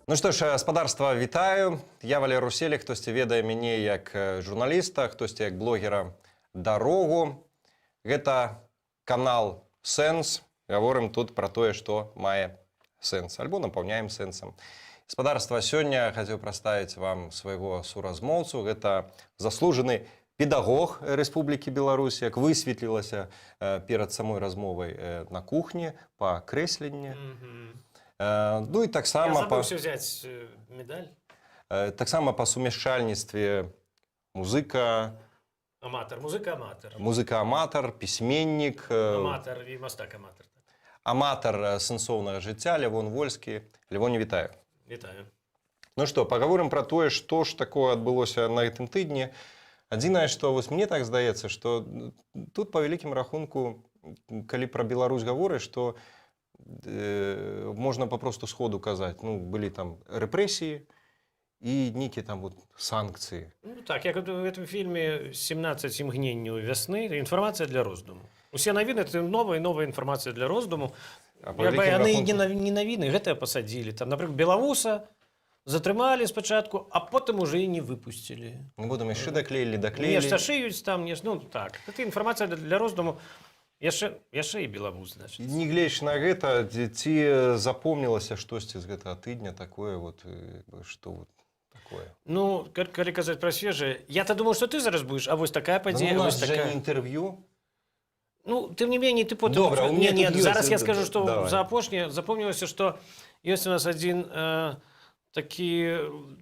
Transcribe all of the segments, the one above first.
Ну што ж, спадарства, вітаю. Я Валер Руселі, хтосьці ведае мяне як журналіста, хтосьці як блогера «Дарогу». Гэта канал «Сэнс». Гаворым тут пра тое, што мае сэнс, альбо напаўняем сэнсам. Спадарства, сёння хацеў прадставіць вам свайго суразмоўцу. Гэта заслужаны педагог Рэспублікі Беларусь, як высветлілася перад самой размовай на кухні па крэсленні. Ну і таксама взять медаль. Таксама па сумяшчальніцтве музыка, музыка-аматар, пісьменнік, аматар і мастак-аматар. Аматар сэнсоўнага жыцця Лявон Вольскі. Лявоне, вітаю. Вітаю. Ну што, пагаворым пра тое, што ж такое адбылося на гэтым тыдні. Адзінае, што вось мне так здаецца, што тут па вялікім рахунку, калі пра Беларусь гаворыш, што можна папросту сходу казаць, ну, былі там рэпрэсіі і нейкія там вот санкцыі. Ну так, як в этом фильме «17 імгненняў вясны», інфармацыя для роздуму. Усе навіны — это новая і новая інфармацыя для роздуму. Яны не навіны, гэтыя пасадзілі. Там, напрыклад, Белавуса затрымалі спачатку, а потым уже і не выпусцілі. Ну, потым яшчэ даклеілі. Нешта шыюць там, ну так. Гэта інфармацыя для роздуму. Яшчэ і Белавус, значыць. Не гледзячы на гэта, ці запомнілася штосьці з гэтага тыдня такое, вот, што вот такое? Ну, калі казаць пра свежае, я-то думаю, што ты зараз будзеш, а вось такая падзея, вось такая. Ну, у нас жа не інтэрв'ю. Ну, тым не меней, ты потым... Добра, у меня тут зараз я ёсць, скажу, што давай. за апошняе запомнілася, што ёсць у нас адзін такі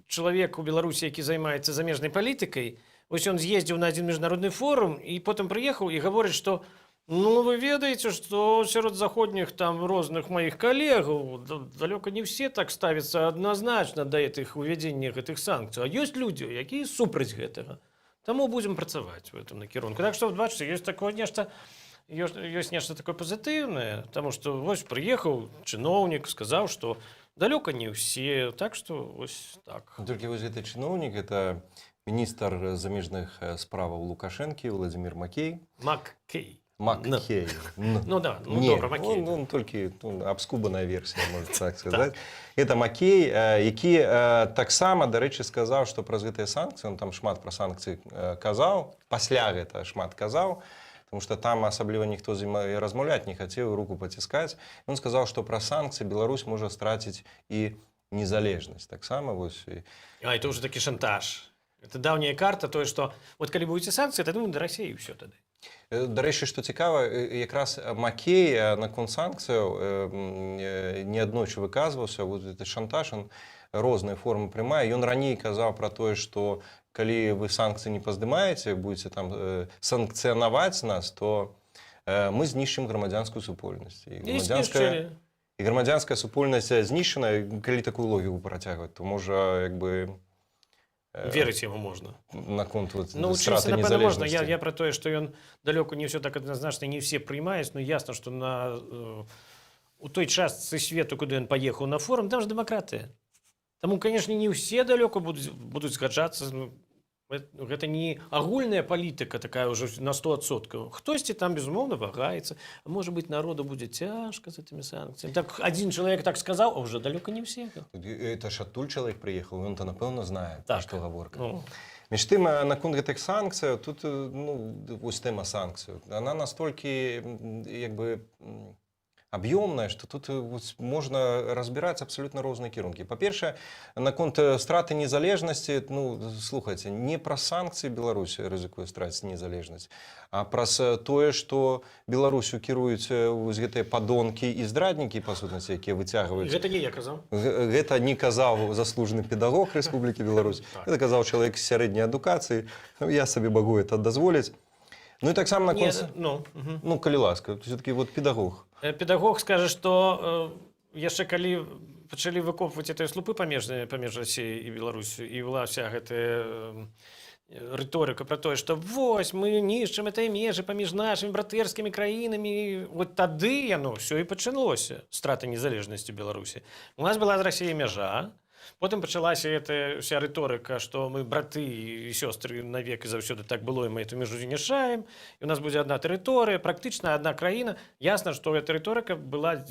чалавек у Беларусі, які займаецца замежнай палітыкай. Вось ён з'ездзіў на адзін міжнародны форум і потым прыехаў і гаворыць, што ну, вы ведаеце, што сярод заходніх там розных маіх калегаў далёка не все так ставяцца адназначна да гэтых увядзення гэтых санкцый. А ёсць людзі, якія супраць гэтага. Таму будзем працаваць у гэтым накірунку. Так што, бачыце, ёсць нешта такое пазітыўнае, таму што вось прыехаў чыноўнік, сказаў, што далёка не ўсе, так што вось так. Толькі вось гэты чыноўнік, гэта міністр замежных справаў Лукашэнкі Владзімір Макей. Маккей. Ну да, добра, Макей. Ну, толькі абскубаная версія, можна так сказаць. Гэта Макей, які таксама, дарэчы, сказаў, што праз гэтыя санкцыі, он там шмат пра санкцыі казаў, пасля гэта шмат казаў, тому што там асабліва ніхто з ім размаўляць не хацеў, руку паціскаць. Ён сказаў, што пра санкцыі Беларусь можа страціць і незалежнасць. Таксама вось... А, это уже такі шантаж. Это даўняя карта, тое, што вот калі будуце санкцыі, тады мы да Расіі ўсё тады. Дарэчы, што цікава, якраз Макей наконт санкцыяў неаднойчы выказваўся, вот гэты шантаж, он розныя формы прымае. Ён раней казаў пра тое, што калі вы санкцыі не паздымаеце, будзеце там санкцыянаваць нас, то мы знішчым грамадзянскую супольнасць. І грамадзянская супольнасць знішчана, калі такую логіку працягваць, то можа, як бы... Верыць яму можна. Наконт вот страты незалежнасці. Я пра тое, што ён далёка не ўсё так адназначна, не ўсе прыймаюць, но ясна, што у той частцы свету, куды ён паехаў на форум, там ж дэмакратыя. Таму, канешне, не ўсе далёка будуць згаджацца. Гэта не агульная палітыка такая ўжо на 100%. Хтосьці там, безумоўна, вагаецца. А можа быць, народу будзе цяжка з гэтымі санкцыямі. Так адзін чалавек так сказаў, а ўжо далёка не ўсе. Это ж адтуль чалавек прыехаў, ён-то, напэўна, знае, што гаворка. Між тым, наконт гэтых санкцыяў, тут, ну, вось тэма санкцыяў, она настолькі, як бы, аб'ёмная, што тут можна разбіраць абсалютна розныя кірункі. Па-першае, наконт страты незалежнасці, ну, слухайце, не праз санкцыі Беларусь рызыкуе страціць незалежнасць, а праз тое, што Беларусю кіруюць гэтыя падонкі і здраднікі, па сутнасці, якія выцягваюць... Гэта не я казаў. Гэта не казаў заслужаны педагог Рэспублікі Беларусь. Гэта казаў чалавек з сярэдняй адукацыі. Я сабе магу это дазволіць. Ну і таксама наконт... Ну, калі ласка, все-таки вот педагог. Педагог скажа, што яшчэ калі пачалі выкопваць гэтыя слупы паміж Расіяй і Беларусю, і была вся гэтая рыторыка пра тое, што вось, мы нішчым гэтыя межы паміж нашымі братэрскімі краінамі, вот тады яно ўсё і пачалося, страта незалежнасці Беларусі. У нас была з Расіяй мяжа, потым пачалася эта вся рыторыка, што мы браты і сёстры навек і заўсёды так было, і мы эту межу знішаем, і у нас будзе адна тэрыторыя, практычна адна краіна. Ясна, што эта рыторыка была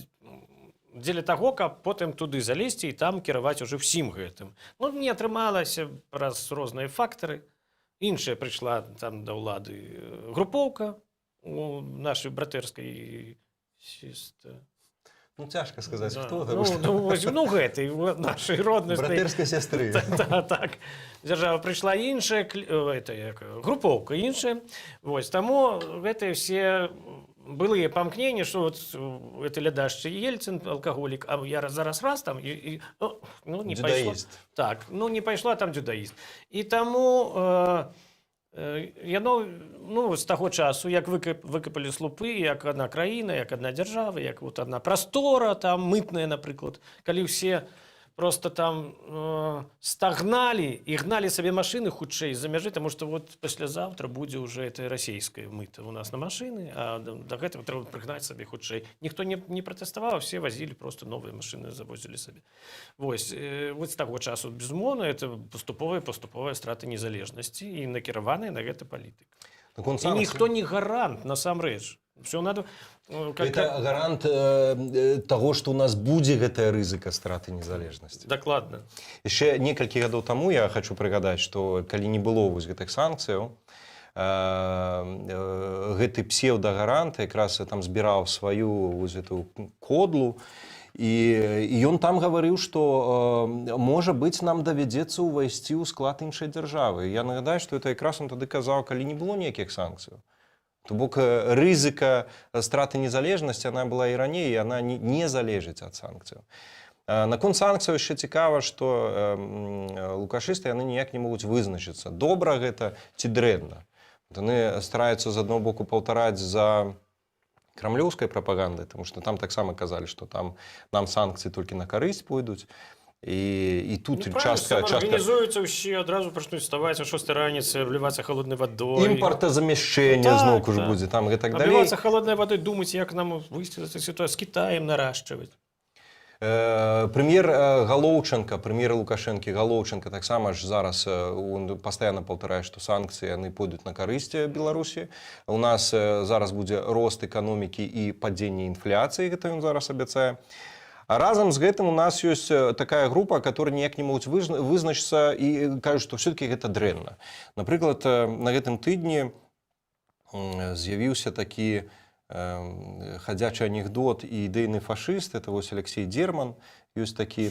дзеля таго, каб потым туды залезці і там кіраваць уже ўсім гэтым. Ну, не атрымалася праз розныя фактары. Іншая прыйшла там да ўлады групоўка у нашай братэрскай сестры. Ну, цяжка сказаць, Да. хто Ну, гэтай нашай роднай. братэрскай сястры. Так. Дзяржава прыйшла іншая, групоўка іншая. Вось, таму гэтыя все былыя памкненні, што вот гэты лядашчы Ельцин, алкаголік, а я зараз там, ну, не пайшло. Дзюдаіст. Так, ну, не пайшла, там дзюдаіст. І таму яно, ну, з таго часу, як выкапалі слупы, як адна краіна, як адна дзяржава, як вот адна прастора, там, мытная, напрыклад, калі ўсе просто там стагналі і гналі сабе машыны хутчэй з-за мяжы, таму што вот паслязаўтра будзе ўжо это расійская мыта у нас на машыны, а да гэтага трэба прыгнаць сабе хутчэй. Ніхто не пратэставаў, все вазілі просто новыя машыны, завозілі сабе. Вось, вот з таго часу, безумоўна, это паступовая страта незалежнасці і накіраваная на гэта палітыка. І ніхто не гарант, насамрэч. Все надо... Это гарант таго, што ў нас будзе гэтая рызыка страты незалежнасці. Дакладна. Яшчэ некалькі гадоў таму я хочу прыгадаць, што калі не было вось гэтых санкцыяў, гэты псеўдагарант якраз там збіраў сваю вось эту кодлу, і ён там гаварыў, што можа быць нам давядзецца ўвайсці ў склад іншай дзяржавы. Я нагадаю, што это якраз он тады казаў, калі не было ніякіх санкцыяў. То бок рызыка страты незалежнасці, она была і раней, і она не залежыць ад санкцыяў. Наконт санкцыяў яшчэ цікава, што лукашысты яны ніяк не могуць вызначыцца, добра гэта ці дрэнна. Яны стараюцца з аднаго боку паўтараць за крамлёўскай прапагандай, тому што там таксама казалі, што там нам санкцыі толькі на карысць пойдуць. І тут частка... Арганізуюцца ўсе, адразу пачнуць вставаць о 6 раніцы, аблівацца холоднай вадой. Імпартазамяшчэнне зноўку ж будзе, там і так далей. Аблівацца холоднай вадой, думаць, як нам выйсці з этой сітуацыі, з Кітаем нарашчваць. Прэм'ер Галоўченка, прэм'ер Лукашэнкі Галоўченка таксама ж зараз пастаянна паўтарае, што санкцыі яны пойдуць на карысць Беларусі. У нас зараз будзе рост эканомікі і падзенне інфляцыі, гэта ён зараз абяцае. А разам з гэтым у нас ёсць такая група, которая ніяк не могуць вызначыцца і кажуць, што все-таки гэта дрэнна. Напрыклад, на гэтым тыдні з'явіўся такі хадзячы анекдот і ідэйны фашыст, это вось Алексей Дерман, ёсць такі,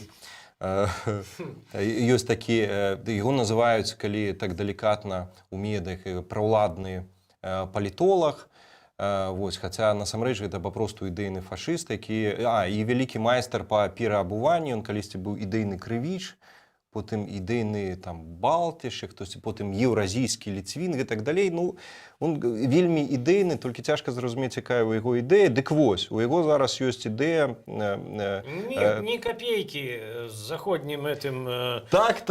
яго называюць, калі так далікатна у медыях, праўладны палітолог. Вось, хаця насамрэч гэта папросту ідэйны фашыст, які і вялікі майстар па пераабуванні, ён калісьці быў ідэйны крывіч, потым ідэйны там балт яшчэ хтосьці, потым еўразійскі ліцвін і так далей. Ну, он вельмі ідэйны, толькі цяжка зразумець, якая ў яго ідэя. Дык вось, у яго зараз ёсць ідэя... Ні копейкі з заходнім этим... Так.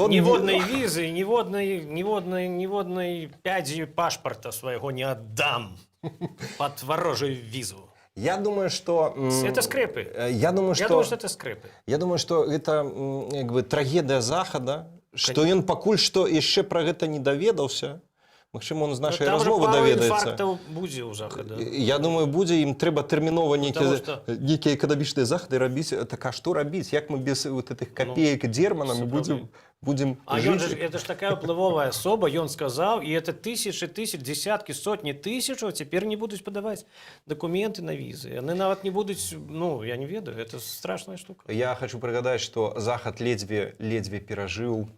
Ніводнай візы, ніводнай пядзі пашпарта свайго не аддам пад варожую візу. Я думаю, что... Это скрепы. Я думаю, что это скрепы. Я думаю, что это трагедыя Захада, што ён пакуль што яшчэ пра гэта не даведаўся. Магчыма, он з нашай размовы даведаецца. Там будзе ў Захада. Я думаю, будзе, ім трэба тэрмінова нейкія эканамічныя захады рабіць. Так, а што рабіць? Як мы без вот этих копеек Дермана мы будем жить? Это ж такая ўплывовая асоба, ён сказаў, і это тысячи, десятки, сотні тысячаў цяпер не будуць падаваць дакументы на візы. Яны нават не будуць, ну, я не ведаю, это страшная штука. Я хочу прыгадаць, што Захад ледзьве перажыў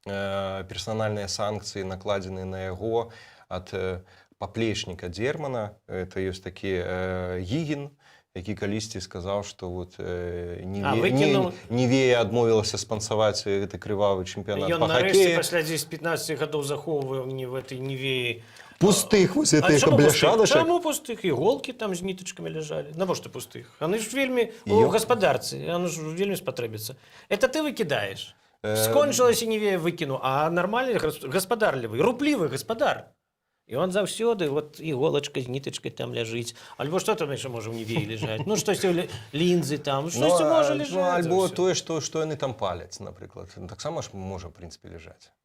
персанальныя санкцыі, накладзеныя на яго ад паплечніка Дермана. Это ёсць такі Гігін, які калісьці сказаў, што вот Нівея адмовілася спансаваць гэты крывавы чэмпіянат па хакеі. Ён нарэшце пасля 10-15 гадоў захоўваў в этой Нівеі пустых вось этих бляшадачак. Чаму пустых? Іголкі там з нітачкамі ляжалі. Навошта пустых? Яны ж вельмі у гаспадарцы, яны ж вельмі спатрэбяцца. Это ты выкідаеш. Скончылася Нівея, выкіну, а нармальны гаспадарлівы, руплівы гаспадар. І он заўсёды, вот іголачка з нітачкай там ляжыць. Альбо што там яшчэ можа ў Нівеі ляжаць? Ну, штосьці лінзы там, штосьці можа ляжаць. Альбо тое, што яны там паляць, напрыклад. Таксама ж можа, в прынцыпе, ляжаць.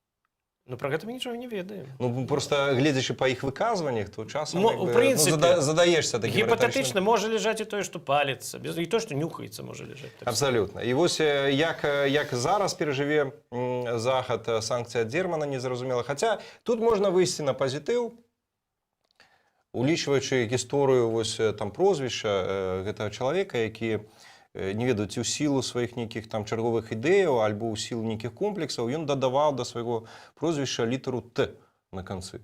Ну, про гэта мы нічога не ведаем. Ну, просто гледзячы па іх выказваннях, то часам Ну, як бы, у прынцыпе, задаешься таким гіпатэтычна можа ляжаць і тое, што паліцца, і тое, што нюхаецца, можа ляжаць. Так Абсолютно. І вось як зараз перажыве захад санкцый ад Дермана, незразумела. Хаця тут можна выйсці на пазітыў, улічваючы гісторыю вось там прозвішча гэтага чалавека, які не ведаю, ці ў сілу сваіх нейкіх там чарговых ідэяў альбо ў сілу нейкіх комплексаў, ён дадаваў да свайго прозвішча літару Т на канцы.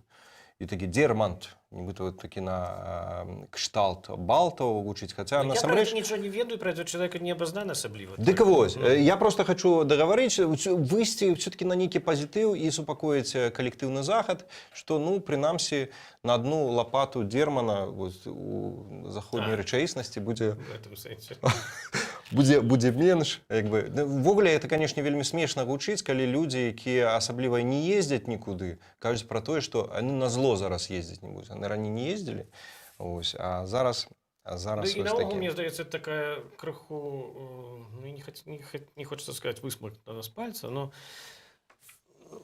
І такі Дермант, нібыта вот такі на кшталт Балтаў гучыць, хаця я насамрэч... правда нічого не ведаю, про этого человека не обознан асабліва. Дык вось, я просто хочу дагаварыць, выйсці все-таки на нейкі пазітыў і супакоіць калектыўны захад, што, ну, прынамсі, на одну лапату Дермана вот, у заходняй рэчаіснасці будзе... В этом сэнсе. будзе менш, як бы. Ввогуле, это, конечно, вельмі смешна гучыць, калі людзі, якія асабліва не ездзяць нікуды, кажуць пра тое, што яны на зло зараз ездзіць не будуць. Яны раней не ездзілі, ось, а зараз І вось наогул, такі. мне здаецца, такая крыху, ну, не хочется сказать, высмыкнута з пальца, но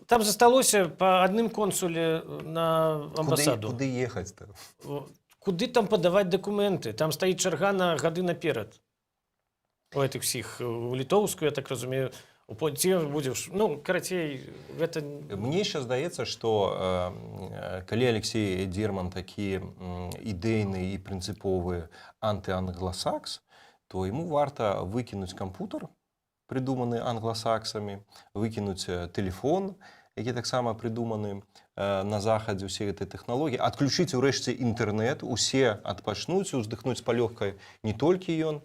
там засталося па адным консуле на амбасаду. Куды ехаць-то? Куды там падаваць дакументы? Там стаіць чарга на гады наперад. У гэтых всіх, у літоўскую, я так разумею, ці будзеш, ну, карацей, гэта... Мне ще здаецца, што калі Алексей Дерман такі ідэйны і прынцыповы антыангласакс, то яму варта выкінуць кампутер, прыдуманы англасаксамі, выкінуць тэлефон, які таксама прыдуманы на захадзе ўсе гэтай тэхналогіі, адключыць урэшце інтэрнэт, усе адпачнуць, уздыхнуць палёгкай не толькі ён.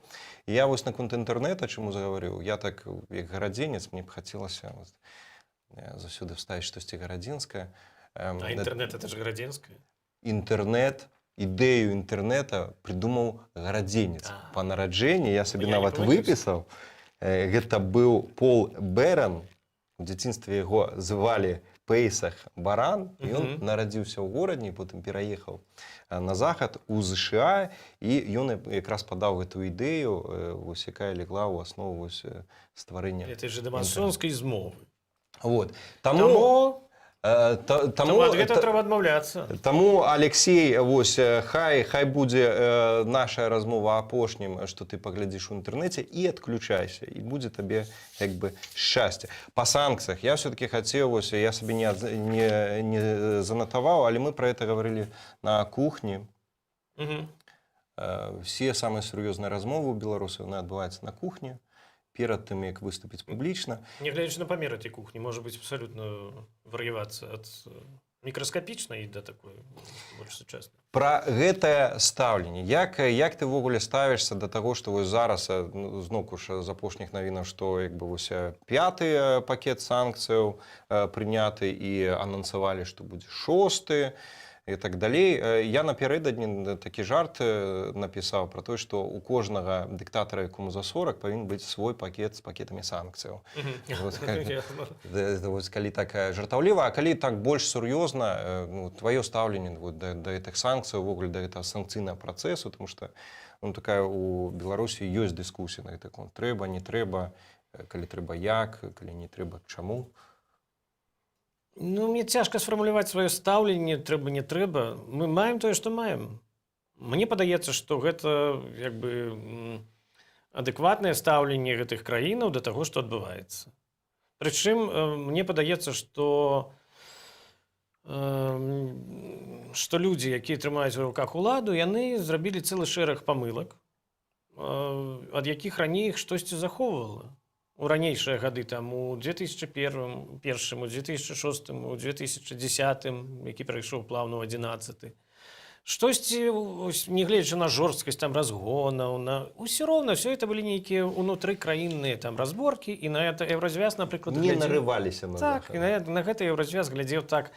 Я вось наконт інтэрнэта, чаму загаварыў, я так, як гарадзенец, мне б хацелася заўсёды вставіць штосьці гарадзенскае. А інтэрнэт, это ж гарадзенскае? Інтэрнэт, ідэю інтэрнэта прыдумаў гарадзенец. Па нараджэнні я сабе нават выпісаў. Гэта быў Пол Бэран, у дзяцінстве яго звалі Пейсах Баран, і ён нарадзіўся ў горадні, потым пераехаў на захад у ЗША, і ён якраз падаў гэтую ідэю, вось якая легла ў аснову стварэння. Это же масонскай змовы. Вот. Таму ад Таму гэтага трэба адмаўляцца. Таму, Алексей, вось, хай будзе наша размова апошнім, што ты паглядзіш у інтэрнэце, і адключайся, і будзе табе як бы шчасце. Па санкцыях я все-таки хацеў, вось, я сабе не занатаваў, але мы пра гэта гаварылі на кухні. Все самыя сур'ёзныя размовы ў беларусаў адбываюцца на кухні, перад тым, як выступіць публічна. Нягледзячы на памер этой кухні, можа быць абсалютна вар'явацца ад мікраскапічнай да такой больш сучаснай. Пра гэтае стаўленне. Як ты ўвогуле ставішся да таго, што вось зараз, зноўку ж з апошніх навінаў, што як бы вось 5-ы пакет санкцыяў прыняты і анансавалі, што будзе 6-ы, і так далей. Я напярэдадні такі жарт напісаў пра тое, што у кожнага дыктатара, якому за 40, павінен быць свой пакет з пакетамі санкцыяў. Калі так жартаўліва, а калі так больш сур'ёзна, тваё стаўленне да гэтых санкцыяў, увогуле да гэтага санкцыйнага працэсу, тому што такая у Беларусі ёсць дыскусія на гэты конт. Трэба, не трэба, калі трэба як, калі не трэба чаму. Ну, мне цяжка сфармуляваць сваё стаўленне, трэба, не трэба. Мы маем тое, што маем. Мне падаецца, што гэта як бы адэкватнае стаўленне гэтых краінаў да таго, што адбываецца. Прычым, мне падаецца, што людзі, якія трымаюць у руках уладу, яны зрабілі цэлы шэраг памылак, ад якіх раней іх штосьці захоўвала. У ранейшыя гады, там, у 2001, у 2006, у 2010, які прайшоў плаўна ў 2011. Штосьці, нягледзячы на жорсткасць там разгонаў, ўсё роўна, все это былі нейкія унутрыкраінныя там разборкі, і на это Еўразвяз, напрыклад, не нарываліся на так, і на гэта Еўразвяз глядзеў так.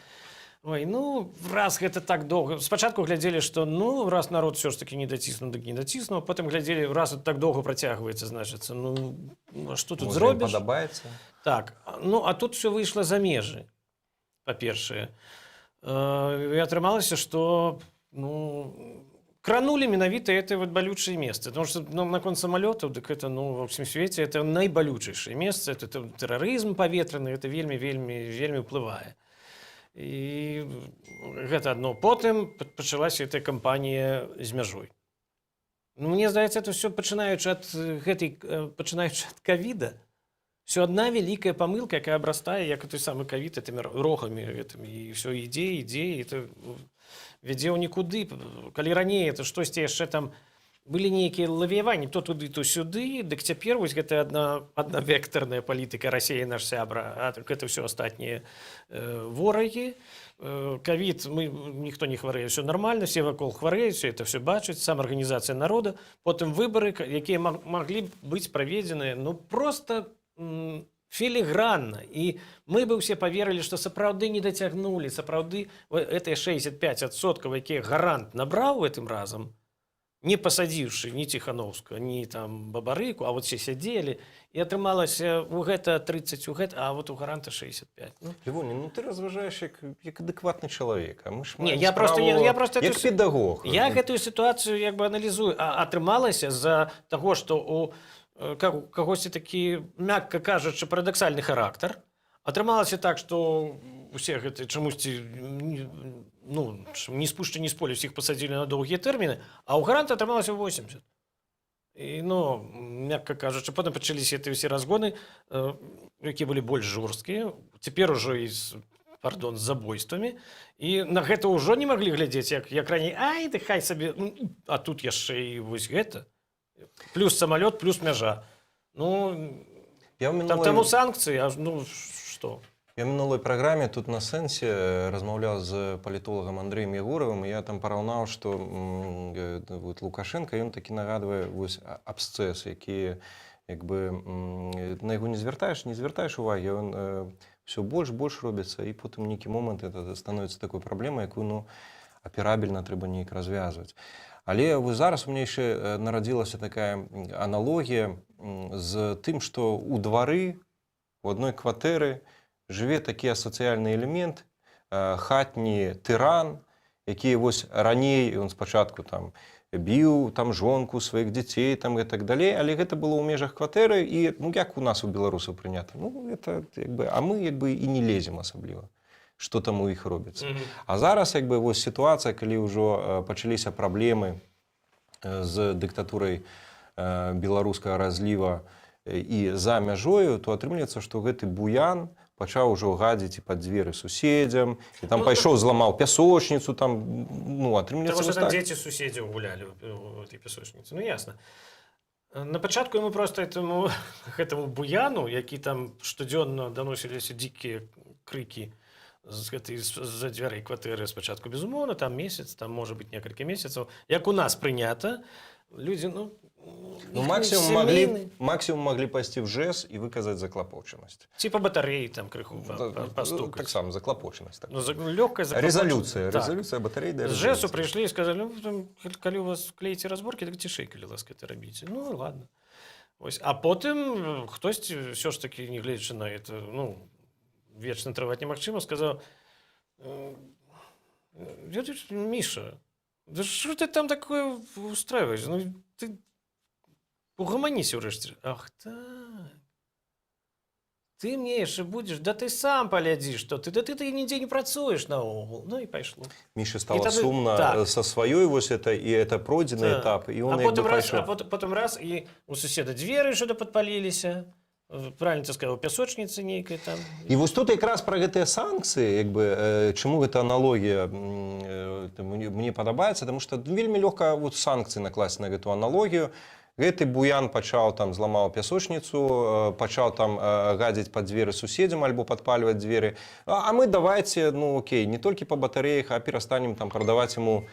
Ой, ну, раз гэта так доўга. Спачатку глядзелі, што, ну, раз народ все ж таки не даціснуў, так не даціснуў, потым глядзелі, раз это так доўга працягваецца, значыцца, ну, што тут зробіш? Падабаецца. Так, ну, а тут все выйшла за межы, па-першае. І атрымалася, што, ну, кранули менавіта гэтае вот балючае месца. Потому што наконт самалётаў, дык это, ну, ва ўсім свеце, это найбалючайшае месца, это тэрарызм паветраны, это вельмі, вельмі, вельмі ўплывае. І гэта адно. Потым пачалася эта кампанія з мяжой. Ну, мне здаецца, это все пачынаючы ад ковіда, все одна вялікая памылка, якая абрастае, як і той самы ковід, этымі рогамі гэтымі, і все ідзе, і это вядзе ў нікуды. Калі раней это штосьці яшчэ там былі нейкія лавіяванні, то туды, то сюды, дык цяпер вось гэта аднавектарная палітыка, Расія наш сябра, а гэта ўсё астатнія ворагі. Ковід, ніхто не хварэе, все нормально, все вакол хварэюць, все это все бачаць, самаарганізацыя народа, потым выбары, якія маглі быць праведзеныя, ну просто філігранна. І мы бы ўсе паверылі, што сапраўды не дацягнулі, сапраўды гэтыя 65%, якія гарант набраў гэтым разам, не пасадзіўшы ні Ціхановскага, ні там Бабарыку, а вот все сядзелі, і атрымалася у гэта 30, у гэта, а вот у гаранта 65. Ну. Левоня, ну ты разважаеш як адэкватны чалавек, а мы ж Не, маем я просто як педагог. Я гэтую сітуацыю як бы аналізую, а атрымалася з-за таго, што у кагосьці такі, мякка кажучы, парадаксальны характар. Атрымалася так, што усе гэты чамусьці ну, ні з пушчы, ні з поля усіх пасадзілі на доўгія тэрміны, а ў гаранта атрымалася 80. І, ну, мякка кажучы, потым пачаліся гэтыя ўсе разгоны, якія былі больш жорсткія, цяпер ужо і з забойствамі, і на гэта ўжо не маглі глядзець, як раней, ай, ты хай сабе, а тут яшчэ і вось гэта. Плюс самалёт, плюс мяжа. Ну, таму санкцыі, ну, што? Я в мінулай праграме тут на сэнсе размаўляў з палітолагам Андрэем Ягоравым, і я там параўнаў, што Лукашенко, ён такі нагадвае абсцэс, які як бы на яго не звяртаеш увагі, ён все больш робіцца, і потым нейкі момант это становіцца такой праблемай, якую, ну, аперабельна трэба неяк развязваць. Але зараз у мяне яшчэ нарадзілася такая аналогія з тым, што ў двары, у адной кватэры жыве такі асацыяльны элемент, хатні тыран, які вось раней, ён спачатку там біў там жонку сваіх дзяцей там і так далей, але гэта было ў межах кватэры, і ну як у нас у беларусаў прынята, ну это як бы, а мы як бы і не лезем асабліва, што там у іх робіцца. А зараз як бы вось сітуацыя, калі ўжо пачаліся праблемы з дыктатурай беларускага разліва і за мяжою, то атрымліваецца, што гэты буян пачаў ужо гадзіць і пад дзверы суседзям, і там пайшоў, зламаў пясочніцу, там, ну, атрымліваецца... Таму што там дзеці суседзяў гулялі ў этой пясочніцы, ну, ясна. На пачатку яму проста гэтаму буяну, які там штодзённа даносіліся дзікія крыкі з-за дзвярэй кватэры спачатку, безумоўна, там месяц, там можа быць некалькі месяцаў, як у нас прынята, людзі, ну, максимум маглі пайсці в ЖЭС і выказаць заклапочанасць. Ці па батарэі там крыху пастукаць. Так само, заклапочанасць. Лёгкая заклапочанасць. Резолюцыя батарэі да резолюцыі. З ЖЭСу прыйшлі і сказалі, ну, калі у вас клеіце разборкі, так цішэй, калі ласка, это рабіце. Ну, ладно. А потым хтосьці, ўсё ж такі, не гледзячы на это, ну, вечна трываць немагчыма, сказаў, Міша, да што ты там такое устраиваешь? Ну, ты угаманіся ўрэшце. Ах так. Ты мне яшчэ будзеш, да ты сам паглядзі, што ты, да ты нідзе не працуеш наогул. Ну і пайшло. Міша стала сумна са сваёй вось это, і это пройдзены этап, і он як бы пайшоў. А потым раз, і у суседа дзверы што-то падпаліліся, правильно ты сказаў, пясочніцы нейкай там. І вось тут якраз пра гэтыя санкцыі, як бы, чаму гэта аналогія мне падабаецца, таму што вельмі лёгка вот санкцыі накласці на гэту аналогію. Гэты буян пачаў там, зламаў пясочніцу, пачаў там гадзіць пад дзверы суседзям альбо падпальваць дзверы. А мы давайце, ну окей, не толькі па батарэях, а перастанем там прадаваць яму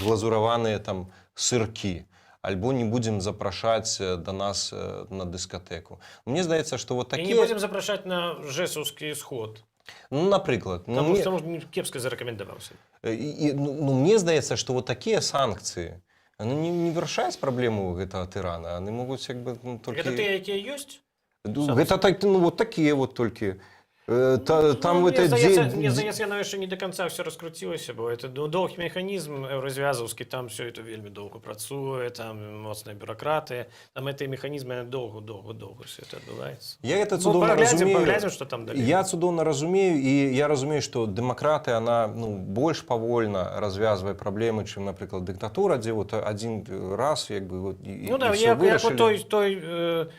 глазураваныя там сыркі. Альбо не будзем запрашаць да нас на дыскатэку. Мне здаецца, што вот такія... І не будзем запрашаць на жэсаўскі сход. Ну, напрыклад. Таму што кепска зарэкамендаваўся. Ну, мне здаецца, што вот такія санкцыі не вырашаюць праблему гэтага тырана, яны могуць як бы толькі... Гэта тыя, якія ёсць? Гэта вот такія вот толькі... Там Мне это здаецца, яно яшчэ не до конца все раскруцілася, бо это доўгі механізм еўразвязаўскі, там все это вельмі доўга працуе, там моцныя бюракраты, там эти механізмы доўга все это адбываецца. Я это цудоўна Паглядзім, што там далей. Я цудоўна разумею, і я разумею, што дэмакратыя, она больш павольна развязвае праблемы, чым, напрыклад, дыктатура, дзе вот адзін раз як бы Ну да, як той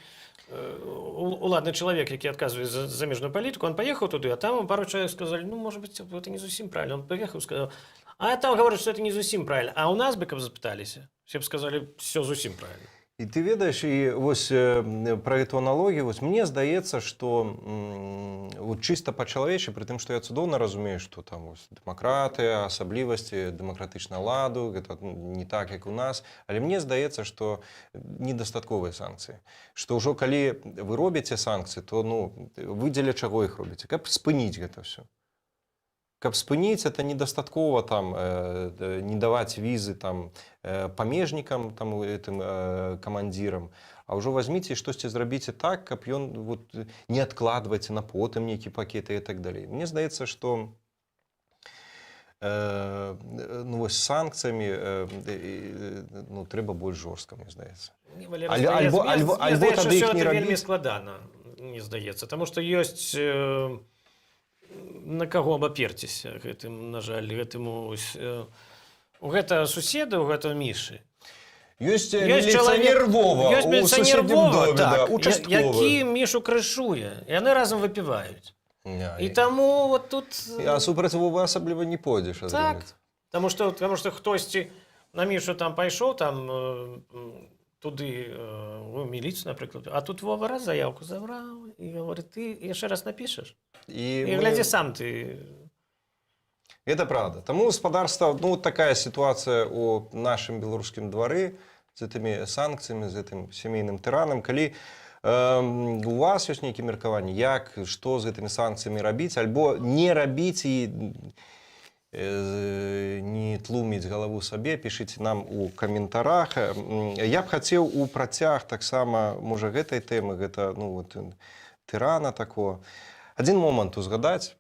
уладны чалавек, які адказвае за замежную палітыку, он паехаў туды, а там пару чалавек сказалі, ну, может быть, это не зусім правильно. Он паехаў і сказаў, а там говорят, что это не зусім правильно. А у нас бы, каб запыталіся, все б сказалі, все зусім правильно. І ты ведаеш, і вось пра эту аналогію, вось мне здаецца, што вот чыста па-чалавечы, пры тым, што я цудоўна разумею, што там вось дэмакратыя, асаблівасці дэмакратычнага ладу, гэта не так, як у нас, але мне здаецца, што недастатковыя санкцыі. Што ўжо калі вы робіце санкцыі, то вы дзеля чаго іх робіце? Каб спыніць гэта ўсё. Каб спыніць, это недастаткова там не даваць візы там памежнікам, там этим камандзірам, а ўжо возьміце і штосьці зрабіце так, каб ён вот не адкладваеце на потым нейкі пакеты і так далей. Мне здаецца, што вось з санкцыямі трэба больш жорстка, мне здаецца. Альбо тады іх не рабіць. Вельмі складана, мне здаецца, таму што ёсць на каго абаперціся гэтым, на жаль, гэтаму гэта суседа, у гэтага Мішы. Ёсць міліцыянер Вова у суседнім доме, участковы. Які Мішу крышуе, і яны разам выпіваюць. І таму вот тут... А супраць Вовы асабліва не пойдзеш. Так, таму што хтосьці на Мішу там пайшоў, там туды у міліцыю, напрыклад, а тут Вова раз заявку забраў і говорит, ты яшчэ раз напішаш? І глядзі сам ты. Это правда. Таму гаспадарства, такая сітуацыя у нашым беларускім двары з гэтымі санкцыямі, з гэтым сямейным тыранам. Калі у вас ёсць нейкі меркаванні, як, што з гэтымі санкцыямі рабіць, альбо не рабіць і не тлуміць галаву сабе, пішыце нам у каментарах. Я б хацеў у працяг таксама, можа, гэтай тэмы, гэта тырана такого, адзін момант узгадаць,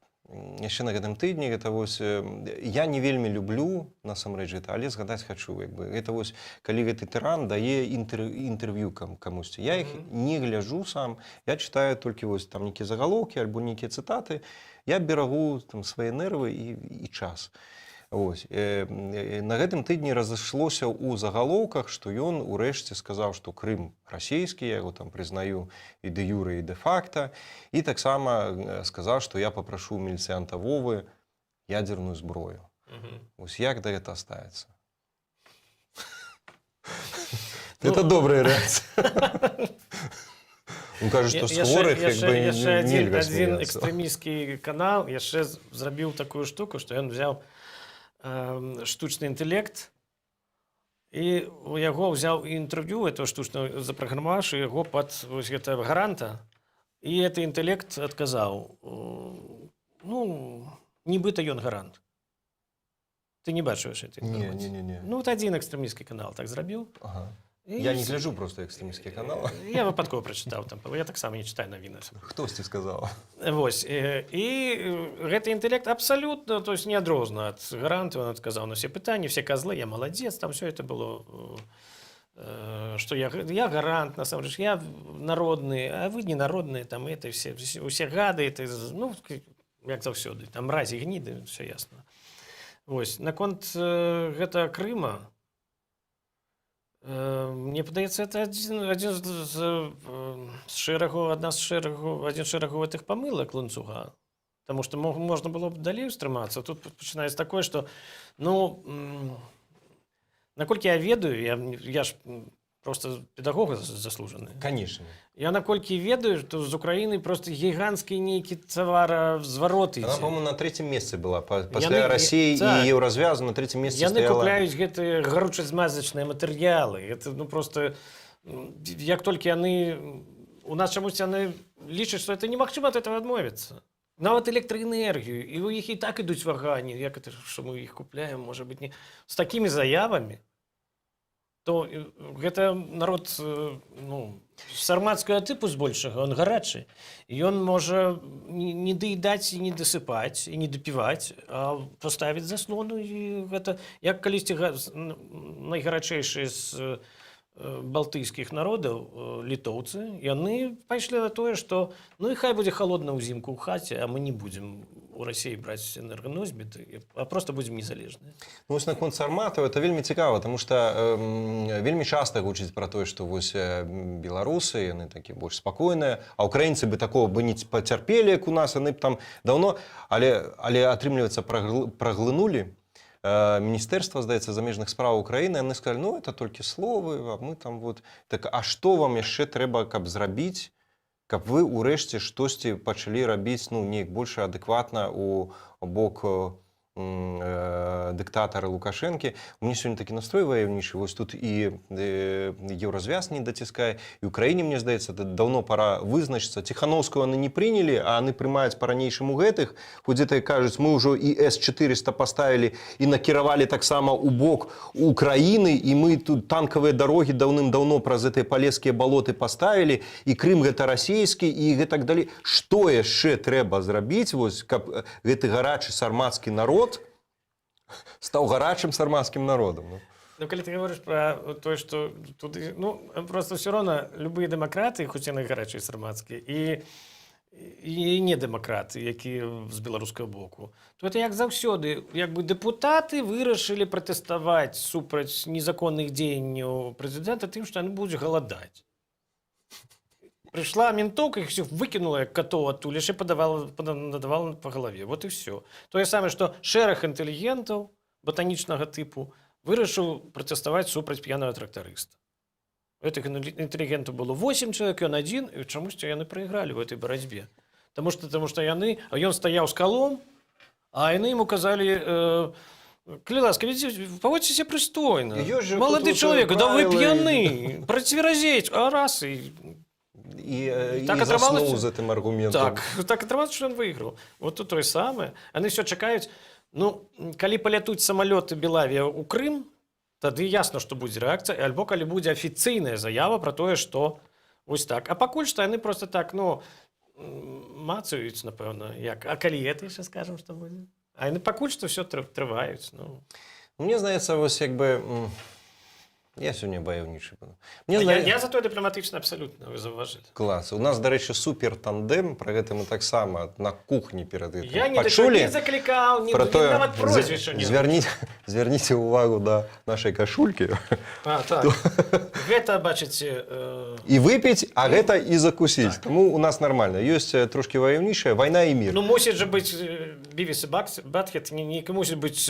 яшчэ на гэтым тыдні, гэта вось, я не вельмі люблю, насамрэч, гэта, але згадаць хачу, гэта вось, калі гэты тыран дае інтэрв'ю камусьці. Я іх не гляджу сам, я чытаю толькі вось там нейкія загалоўкі альбо нейкія цытаты, я берагу там свае нервы і час. Вось. На гэтым тыдні разышлося ў загалоўках, што ён урэшце сказаў, што Крым расійскі, я яго там прызнаю і дэ юрэ, і дэ факта, і таксама сказаў, што я папрашу міліцыянта Вовы ядзерную зброю. Вось як да гэта ставіцца? Это добрая рэакцыя. Кажа, што з хворых нельга смяяцца. Адзін экстрэмісцкі канал яшчэ зрабіў такую штуку, што ён взяў штучны інтэлект і у яго ўзяў інтэрв'ю этого штучнага, запраграмаваўшы яго пад гэтага гаранта, і гэты інтэлект адказаў, нібыта ён гарант. Ты не бачыш гэтай інфармацыі? Не. Адзін экстрэмісцкі канал так зрабіў. Я не гляджу просто экстрэмісцкі канал. Я выпадкова прачытаў там, я таксама не чытаю навіны. Хтосьці сказаў. Вось, і гэты інтэлект абсалютна, то есть не адрозна ад гаранта, он адказаў на все пытанні, все козлы, я маладзец, там все это было, што я гарант, насамрэч, я народны, а вы не народныя, там это усе гады, як заўсёды, там мразі, гніды, все ясна. Вось, наконт гэтага Крыма, мне падаецца, это адзін з шэрагу гэтых памылак ланцуга. Таму што можна было б далей устрымацца. Тут пачынаецца такое, што, наколькі я ведаю, я ж просто педагог заслужаны. Конечно. Я наколькі ведаю, што з Украіны просто гіганцкі нейкі таваразварот ідзе. Она, по-моему, на третьем месцы была. Пасля России і Еўразвязу на третьем месцы стояла. Яны купляюць гэтыя гаручазмазачныя матэрыялы. Это, просто, як толькі яны, у нас чамусь яны лічаць, што это немагчыма ад этого адмовіцца. Нават электраэнергію. І у іх і так ідуць ваганні. Як это, што мы іх купляем, можа быць, не... З такімі заявамі. то гэта народ ну, сармацкага тыпу збольшага, он гарачы. І ён можа не даедаць і не дасыпаць, і не дапіваць, а паставіць заслону. І гэта, як калісьці найгарачэйшыя з балтыйскіх народаў, літоўцы, яны пайшлі на тое, што ну і хай будзе халодна ўзімку ў хаце, а мы не будзем у России браць энерганосьбіты, а просто будзем незалежныя. Ну, вось наконт сарматаў, это вельмі цікава, таму што вельмі часта гучыць пра тое, што вось беларусы, яны такі больш спакойныя, а украінцы бы такого бы не пацярпелі, як у нас, яны б там даўно, але атрымліваецца, праглынулі Міністэрства, здаецца, замежных спраў Украіны, яны сказалі, ну, это толькі словы, а мы там вот... Так, а што вам яшчэ трэба, каб зрабіць, каб вы ўрэшце штосьці пачалі рабіць, ну, неяк больш адэкватна у бок дыктатара Лукашэнкі. У мяне сёння такі настрой ваяўнічы, вось тут і еўразвяз не даціскае, і ўкраіне, мне здаецца, даўно пара вызначыцца. Ціхановскую яны не прынялі, а яны прымаюць па-ранейшаму гэтых. Хоць гэта кажуць, мы ўжо і С-400 паставілі і накіравалі таксама ў бок Украіны, і мы тут танкавыя дарогі даўным-даўно праз гэтыя палескія балоты паставілі, і Крым гэта расійскі, і гэтак далей. Што яшчэ трэба зрабіць, вось, каб гэты гарачы сармацкі народ стаў гарачым сармацкім народам? Ну, калі ты говориш про то, что туды, ну, просто все равно любые демократы, хоць яны гарачыя сармацкія, і не демократы, які з беларускага боку, то это як заўсёды, як бы дэпутаты вырашылі пратэставаць супраць незаконных дзеянняў прэзідэнта тым, што яны будуць галадаць. Пришла ментовка, их все выкинула, как котов оттуда, лишь надавала по голове. Вот и все. То же самое, что шерах интеллигентов ботаничного типу вырашил протестовать супраць пьяного тракториста. Этих интеллигентов было 8 человек, и он один, и чомусь яны проиграли в этой борьбе. Потому что яны, он стоял с колом, а яны ему казали... Клиласка, поводьте себя пристойно. Молодой человек, да вы пьяны, противоразеть, а раз и... І заснуў з гэтым аргументам. Так атрымалася, што ён выйграў. Вот тут тое самае. Яны ўсё чакаюць. Ну, калі палятуць самалёты Белавія ў Крым, тады ясна, што будзе рэакцыя, альбо калі будзе афіцыйная заява пра тое, што вось так. А пакуль што яны проста так, ну, мацаюць, напэўна, як. А калі гэта яшчэ скажам, што будзе? А яны пакуль што ўсё трываюць. Ну. Мне здаецца, вось як бы... Я сёння баяўнічы буду. Я зато дыпламатычна абсалютна, вы заўважылі. Клас. У нас, дарэчы, супер тандем, пра гэта мы таксама на кухні перад гэтым я не заклікаў, нават прозвішча не. Звярніце ўвагу да нашай кашулькі. А, так. Гэта, бачыце... І выпіць, а гэта і закусіць. Таму у нас нармальна. Ёсць трошкі ваяўнічая вайна і мір. Ну, мусіць жа быць Бівіс і Батхед, не мусіць быць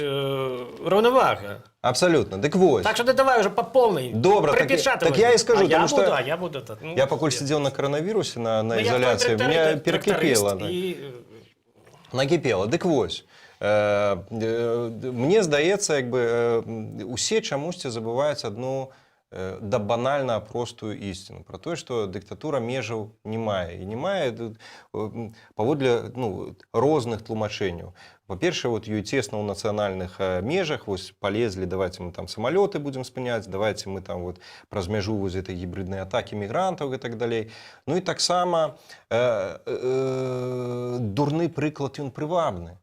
раўнавага. Абсолютно. Дык вось. Так что ты давай уже по полной. Добра, так я и скажу, потому что я буду. Ну, я покуль сидел на коронавирусе, на изоляции, меня перекипело. Накипело. Дык вось. Мне здаецца, як бы усе чамусьці забываюць одну да банальна простую ісціну про тое, што дыктатура межаў не мае. І не мае паводле розных тлумачэнняў. Па-першае, вот ёй цесна ў нацыянальных межах, вось палезлі, давайте мы там самалёты будзем спыняць, давайте мы там вот праз мяжу вось этой гібриднай атакі мігрантаў і так далей. Ну і таксама дурны прыклад, ён прывабны.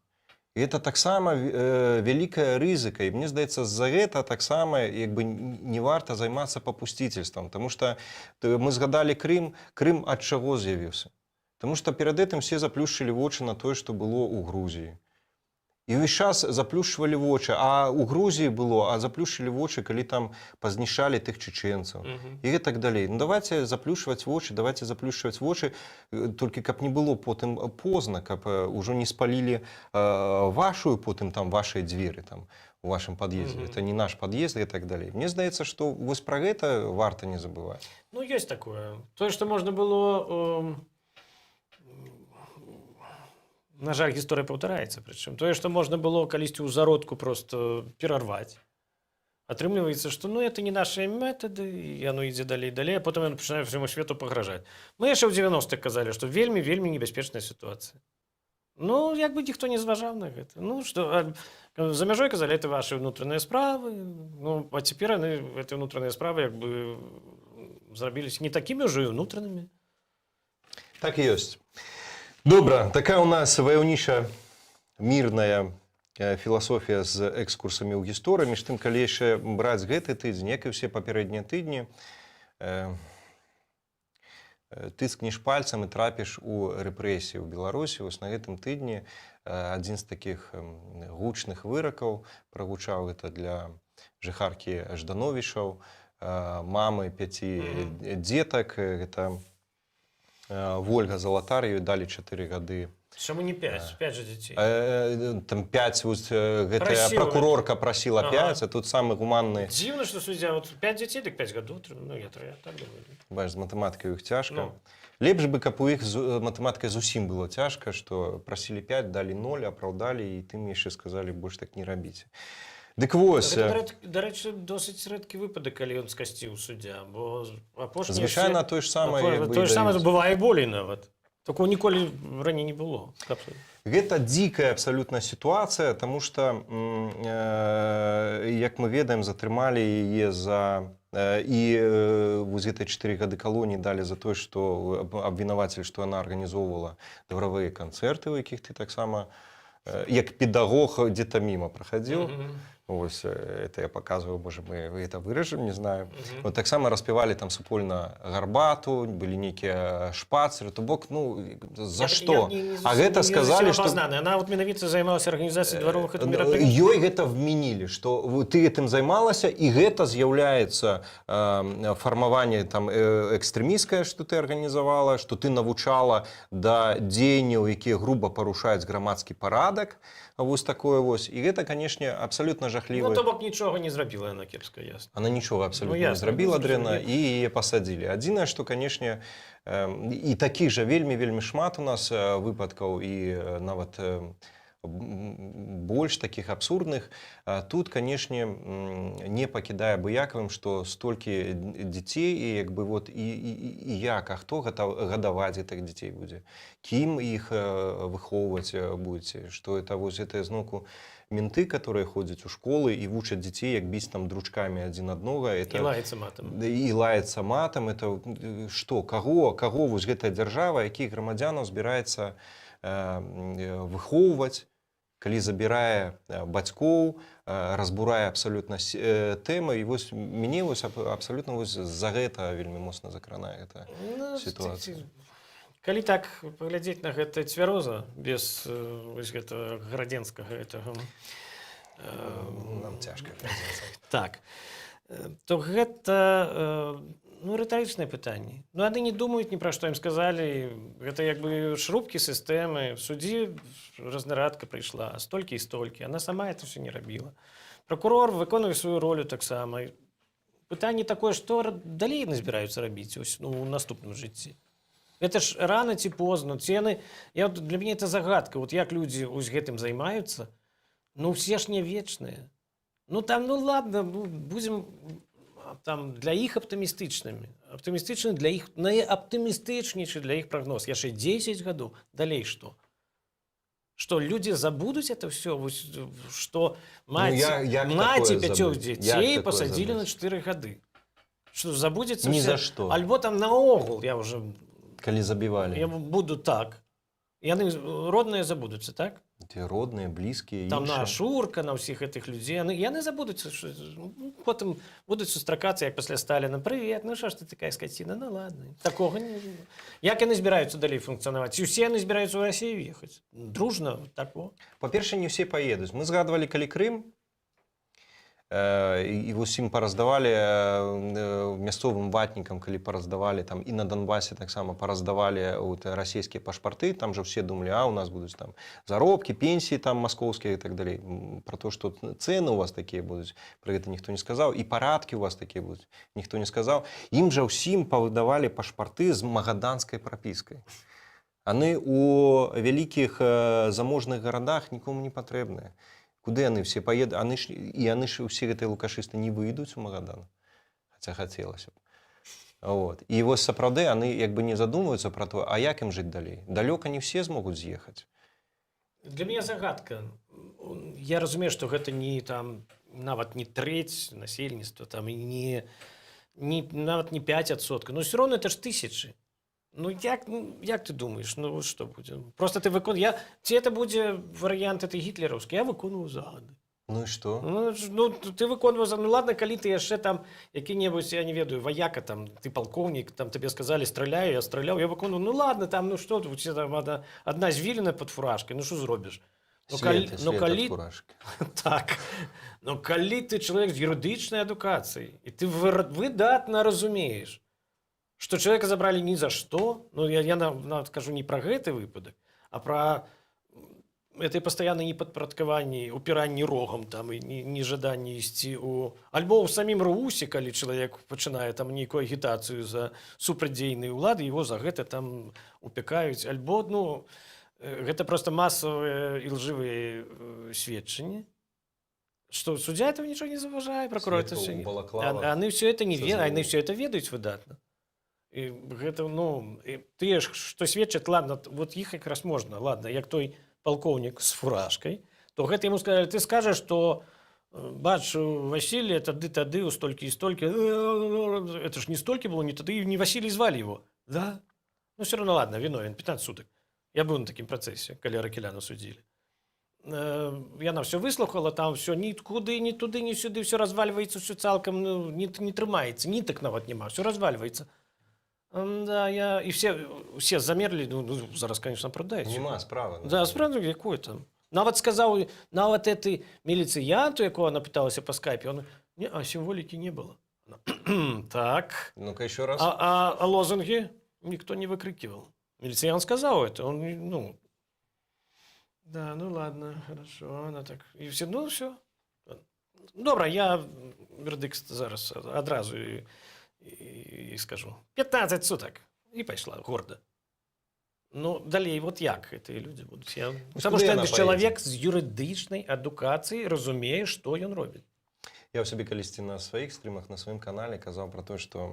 І гэта таксама вялікая рызыка. І мне здаецца, з-за гэта таксама як бы не варта займацца папусціцельствам. Таму што мы згадалі Крым. Крым ад чаго з'явіўся? Таму што перад гэтым все заплюшчылі вочы на тое, што было ў Грузіі. І ўвесь час заплюшчвалі вочы. А ў Грузіі было, а заплюшчылі вочы, калі там пазнішалі тых чеченцаў. І гэтак далей. Ну давайте заплюшчваць вочы, давайте заплюшчваць вочы, толькі каб не было потым позна, каб ужо не спалілі вашую потым там вашыя дзверы там у вашым пад'ездзе. Это не наш пад'езд і так далей. Мне здаецца, што вось пра гэта варта не забываць. Ну ёсць такое. Тое, што можна было на жаль, гісторыя паўтараецца, прычым тое, што можна было калісьці ў зародку просто перарваць. Атрымліваецца, што ну это не нашыя метады, і яно ідзе далей, а потым яно пачынае всяму свету пагражаць. Мы яшчэ ў 90-х казалі, што вельмі небяспечная сітуацыя. Ну, як бы ніхто не зважаў на гэта. Ну, што, за мяжой казалі, это ваши ўнутраныя справы. Ну, а цяпер яны, гэтыя ўнутраныя справы, як бы, зрабіліся не такімі ўжо і ўнутранымі. Так і ёсць. Добра, такая у нас ваяўніча мірная філасофія з экскурсамі ў гісторыі. Між тым, калі яшчэ браць гэты тыдзень, як і ўсе папярэднія тыдні, тыскнеш пальцам і трапіш у рэпрэсіі ў Беларусі. Вось на гэтым тыдні адзін з такіх гучных выракаў прагучаў гэта для жыхаркі Ждановічаў, мамы 5 дзетак. Гэта Вольга Залатар, ёй далі 4 гады. Чаму не 5? 5 же дзяцей. Там 5, вось гэтая Прасіла. пракурорка прасіла 5, Ага. а тут самы гуманны. Дзіўна, што суддзя, от 5 дзяцей, дык 5 гадоў. Ну, я так думаю. Бачиш, з матэматыкай у іх цяжка. Ну. Лепш бы, каб у іх з матэматыкай зусім было цяжка, што прасілі 5, далі 0, апраўдалі, і тым яшчэ сказалі, больш так не рабіце. Дык вось, Дарэчы, досыць рэдкі выпадак, калі ён скасціў суддзя, бо апошнія... звычайна тое ж самае, як бы, Тое ж і самае даюць. бывае болей нават. Такого ніколі раней не было. Гэта дзікая абсалютна сітуацыя, таму што, як мы ведаем, затрымалі яе за... І вось гэтай 4 гады калоніі далі за тое, што абвінавацілі, што яна арганізоўвала дваравыя канцэрты, у якіх ты таксама, як педагог, дзе-то міма прахадзіў. Вось, это я показываю, можа, мы это выражем, не знаю. Вот таксама распевалі там супольна гарбату, былі нейкія шпацыры, то бок, ну, за што? А гэта сказалі, што... Она вот менавіта займалася арганізацыяй дваровых мерапрыемстваў. Ёй гэта вменілі, што ты гэтым займалася, і гэта з'яўляецца фармаванне там экстрэмісцкае, што ты арганізавала, што ты навучала да дзеянняў, якія груба парушаюць грамадскі парадак. Вось такое вось. І гэта, канешне, абсалютна жахліва. Ну, то бок нічога не зрабіла яна кепска, ясна. Она нічога абсалютна Ну, не зрабіла дрэнна, і яе пасадзілі. Адзінае, што, канешне, і такіх жа вельмі шмат у нас выпадкаў, і нават больш такіх абсурдных. Тут, канешне, не пакідае абыякавым, што столькі дзяцей, і як бы вот і як, а хто гадаваць гэтых дзяцей будзе? Кім іх выхоўваць будзе? Што это вось гэта зноку менты, которые ходзяць у школы і вучаць дзяцей, як біць там дручкамі адзін аднога. І лаецца матам. І лаецца матам. Это што? Каго вось гэтая дзяржава, якіх грамадзянаў збіраецца выхоўваць, калі забірае бацькоў, разбурае абсалютна тэмы. І вось мяне абсалютна за гэта вельмі моцна закранае гэта сітуацыя. Калі так паглядзець на гэта цвяроза, без вось гэтага градзенскага гэтага... Нам цяжка. Так. То гэта рытарычныя пытанні. Ну, яны не думаюць ні пра што ім сказалі. Гэта як бы шрубкі сістэмы. В суддзі разнарадка прыйшла. Столькі і столькі. Яна сама это ўсё не рабіла. Пракурор выконвае сваю ролю таксама. Пытанне такое, што далей яны збіраюцца рабіць у наступным жыцці. Это ж рано ці позна. Для мяне это загадка. Вот як людзі з гэтым займаюцца, ну все ж не вечныя. Ну там, ну ладно, будзем там для іх аптымістычнымі. Аптымістычны для іх, найаптымістычнейшы для іх прагноз. Яшчэ 10 гадоў. Далей што? Што людзі забудуць это ўсё? Што маці 5 дзяцей пасадзілі на 4 гады. Што забудзецца ні за што. Альбо там наогул я ўжо... Калі забівалі. Я буду так. Яны родныя забудуцца, так? Ці родныя, блізкія, іншыя. Там на Ашурка, на ўсіх гэтых людзей. Яны забудуцца. Потым будуць сустракацца, як пасля Сталіна. Прывет, ну што ж ты такая скаціна? Ну ладно. Такога не... Як яны збіраюцца далей функцыянаваць? Ці ўсе яны збіраюцца ў Расію ехаць? Дружна, так во. Па-першае, не ўсе паедуць. Мы згадвалі, калі Крым, і вось ім параздавалі мясцовым ватнікам, калі параздавалі там і на Донбасе таксама параздавалі расійскія пашпарты, там жа ўсе думалі, у нас будуць там заробкі, пенсіі там маскоўскія і так далей. Пра то, што цэны у вас такія будуць, пра гэта ніхто не сказаў, і парадкі у вас такія будуць, ніхто не сказаў. Ім жа ўсім павыдавалі пашпарты з магаданскай прапіскай. Яны у вялікіх заможных гарадах нікому не патрэбныя. Куды яны все паедуць? І яны ж усе гэтыя лукашысты не выйдуць у Магадан. Хаця хацелася б. І вось сапраўды яны як бы не задумваюцца пра то, а як ім жыць далей? Далёка не все змогуць з'ехаць. Для мяне загадка. Я разумею, што гэта не там нават не трэць насельніцтва, там і нават не 5%, но ўсё роўно это ж тысячы. Ну як ты думаеш, ну што будзе? Просто ты ці это будзе варыянт этой гітлераўскі, я выконваю загады. Ну і што? Ну, ты выконваў, ну ладно, калі ты яшчэ там які-небудзь, я не ведаю, ваяка, там, ты палкоўнік, там табе сказалі, страляю, я страляў, я выконваў, ну ладно, там, ну што, у тебя там адна звіліна пад фуражкай, ну што зробіш? Свет ад фуражкі. Так. Ну калі ты чалавек з юрыдычнай адукацыяй, і ты выдатна разумееш, што чалавека забралі ні за што, ну я нават кажу не пра гэты выпадак, а пра это пастаяннае непадпарадкаванне, упіранне рогам там і нежаданне ісці ў альбо ў самім РУСе, калі чалавек пачынае там нейкую агітацыю за супрацьдзейнай улады, его за гэта там упякаюць, альбо ну гэта проста масавыя ілжывыя сведчанні, што суддзя этого нічого не заважае, прокурор это все. Яны все это не ведаюць, яны все это ведаюць выдатна. І гэта, ну, тыя ж, што сведчаць, ладно, вот іх якраз можна, ладно, як той палкоўнік з фуражкай, то гэта яму сказалі, ты скажаш, што бачу Васілія тады у столькі і столькі, это ж не столькі было, не тады, не Васілій звалі его. Да? Ну, все равно, ладно, виновен, 15 суток. Я быў на такім працэсе, калі Аракеляна судзілі. Яна все выслухала, там все нікуды, ні туды, ні сюды, все развальваецца, все цалкам, ну, не трымаецца, нітак нават няма, все развальваецца. Да, і все замерлі, ну, зараз, конечно, продаюць. Нема справы. Да, справа якой там. Нават сказаў, нават этой міліцыянту, якого она пыталася по скайпе, он, а символики не было. Так. Ну-ка еще раз. А лозунги никто не выкрикивал. Милиционер сказал это, он, ну... Да, ну ладно, хорошо, она так... И все, ну все. Добре, я вердикт зараз одразу і скажу. 15 суток. І пайшла гордо. Ну, далей, вот як гэтыя людзі будуць? Потому што чалавек з юрыдычнай адукацыяй разумее, што ён робіць. Я ў сябе калісьці на сваіх стрымах, на сваім канале казаў пра тое, што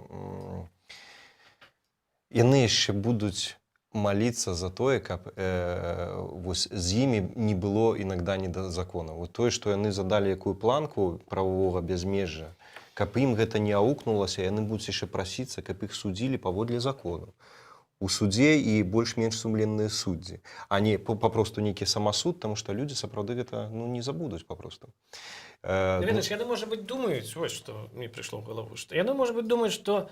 яны яшчэ будуць маліцца за тое, каб з імі не было інагда недазаконаў. Вот тое, што яны задалі якую планку правовога бязмежжа, каб ім гэта не аукнулася, яны будуць яшчэ прасіцца, каб іх судзілі паводле закону. У судзе і больш-менш сумленныя суддзі, а не папросту нейкі самасуд, таму што людзі сапраўды гэта не забудуць папросту. Ведаеш, яны, можа быць, думаюць, вось што мне прыйшло ў галаву, што яны, можа быць, думаюць, што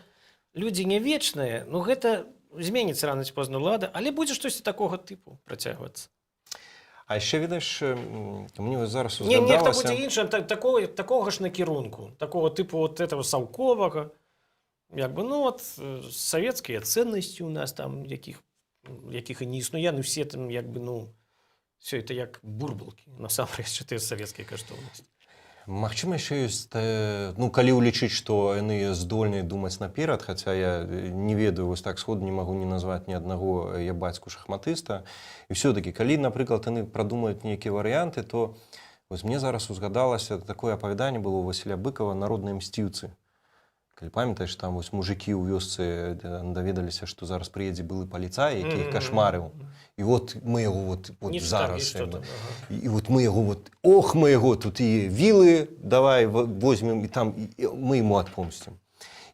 людзі не вечныя, ну гэта зменіцца рана ці позна ўлада, але будзе штосьці такога тыпу працягвацца. А яшчэ, ведаеш, мне зараз узгадалася... Не, нехта будзе іншым, такога ж накірунку, такого тыпу вот этого Саўковага, як бы, ну, вот, савецкія ценнасці у нас там, якіх і не існуе, ну, все там, як бы, ну, все это як бурбалкі, насамрэч, это савецкія каштоўнасці. Магчыма, яшчэ ёсць, ну, калі ўлічыць, што яны здольныя думаць наперад, хаця я не ведаю, вось так сходу не магу не назваць ні аднаго я бацьку шахматыста, і все-таки, калі, напрыклад, яны прадумаюць нейкія варыянты, то вось мне зараз узгадалася, такое апавяданне было у Васіля Быкова «Народныя мсціўцы». Калі памятаеш, там вось мужыкі ў вёсцы даведаліся, што зараз прыедзе былы паліцай, які іх кашмарыў. І вот мы яго вот зараз. І вот мы яго вот, ох, мы яго тут і вілы давай возьмем, і там мы яму адпомсцім.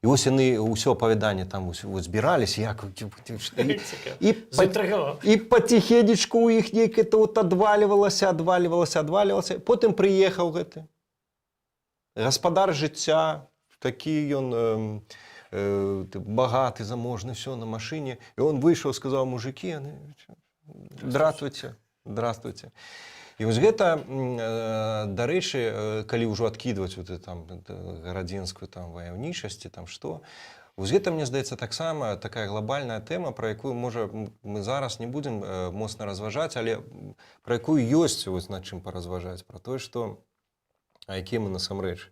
І вось яны ўсё апавяданне там збіраліся, як... І паціхенечку ў іх нейкае вот адвалівалася. Потым прыехаў гэты гаспадар жыцця, такі ён багаты, заможны, все на машине. І он выйшаў, сказаў, мужики, здравствуйте. І вось гэта, дарэчы, калі ўжо адкідваць гарадзенскую ваяўнічасць, там што, вось гэта, мне здаецца, таксама такая глобальная тэма, пра якую, можа, мы зараз не будзем моцна разважаць, але пра якую ёсць над чым паразважаць, пра тое, што, а якія мы насамрэч,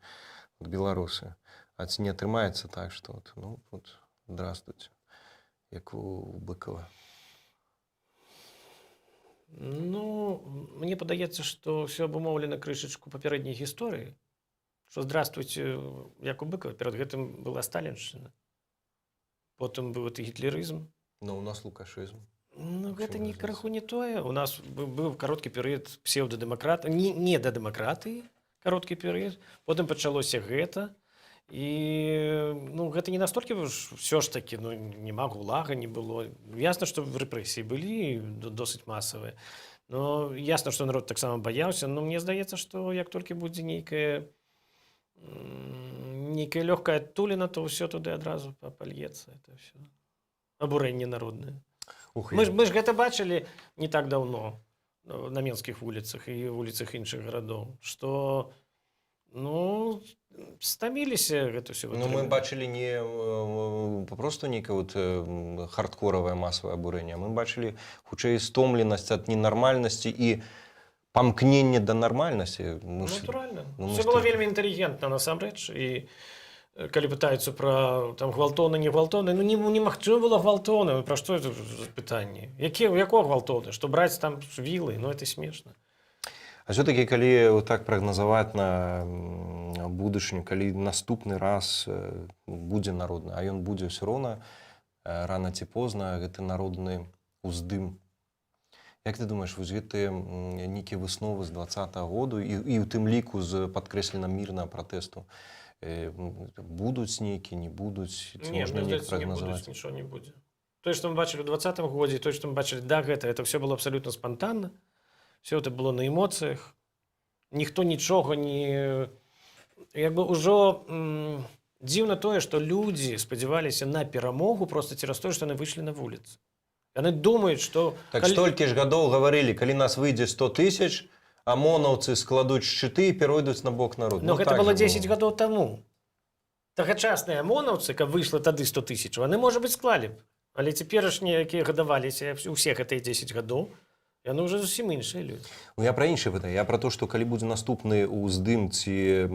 беларусы. А ці не атрымаецца так, што ну, вот, здравствуйте, як у Быкова. Ну, мне падаецца, што ўсё абумоўлена крышачку папярэдняй гісторыі, што здравствуйте, як у Быкова, перад гэтым была сталіншчына, потым быў гітлерызм. Ну, у нас лукашызм. Ну, гэта Чым не розніца? крыху не тое. У нас быў кароткі перыяд псеўдадэмакрат, не да дэмакратыі, кароткі перыяд. Потым пачалося гэта. І ну, гэта не настолькі ўсё ж такі, ну, няма гулага, не было. Ясна, што рэпрэсіі былі досыць масавыя. Но ясна, што народ таксама баяўся. Но мне здаецца, што як толькі будзе нейкая лёгкая адтуліна, то ўсё туды адразу пальецца. Это ўсё. Абурэнне народнае. Ух, Мы ж гэта бачылі не так даўно на менскіх вуліцах і вуліцах іншых гарадоў, што ну, стаміліся гэта ўсё. Ну, мы бачылі не папросту нейкае вот хардкоравае масавае абурэнне, мы бачылі хутчэй стомленасць ад ненармальнасці і памкненне да нармальнасці. Натуральна. Ну, Все было вельмі інтэлігентна насамрэч. І калі пытаюцца пра там гвалтоўны, не гвалтоўны, ну немагчыма было гвалтоўны. Пра што это пытанне? Якого гвалтоўны? Што браць там вілы? Ну это смешна. А все-таки, калі так прагназаваць на будучыню, калі наступны раз будзе народны, а ён будзе ўсё роўна рана ці позна, гэты народны ўздым. Як ты думаеш, вось гэтыя нейкія высновы з 20-го году і ў тым ліку з падкрэсленым мірнага пратэсту будуць нейкія, не будуць, ці можна неяк прагназаваць? Нічого не будзе. Тое, што мы бачылі ў 20-м годзе, тое, што мы бачылі да гэта, это все было абсалютна спантанна. Все это было на эмоцыях. Ніхто нічога не... Як бы ўжо дзіўна тое, што людзі спадзяваліся на перамогу проста цераз тое, што яны выйшлі на вуліцы. Яны думаюць, што... Так столькі ж гадоў гаварылі, калі нас выйдзе 100 000, амонаўцы складуць шчыты і перайдуць на бок народу. Но гэта было 10 гадоў таму. Тагачасныя амонаўцы, каб выйшла тады 100 000, яны, можа быць, склалі б. Але цяперашнія, якія гадаваліся ўсе гэтыя 10 гадоў, яны ўжо зусім іншыя людзі. Я пра іншае пытаю. Я пра то, што калі будзе наступны ўздым, ці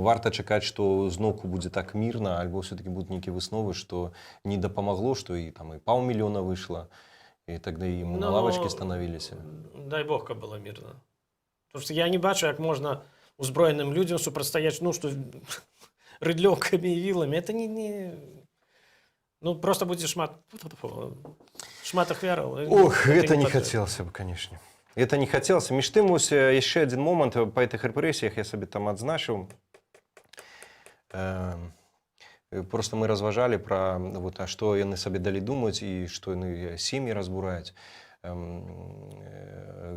варта чакаць, што зноўку будзе так мірна, альбо все-таки будуць нейкія высновы, што не дапамагло, што і там і 500 000 выйшла, і тогда і на лавачкі станавіліся. Дай Бог, каб было мірна. Потому што я не бачу, як можна узброеным людзям супрацьстаяць, ну, што рыдлёўкамі і віламі. Это не... Ну, просто будзе шмат ахвяраў. Ох, это не хацелася б, канешне. Это не хацелася. Між тым, вось яшчэ адзін момант па гэтых рэпрэсіях я сабе там адзначыў. Просто мы разважалі пра вот, а што яны сабе далі думаць і што яны сем'і разбураюць.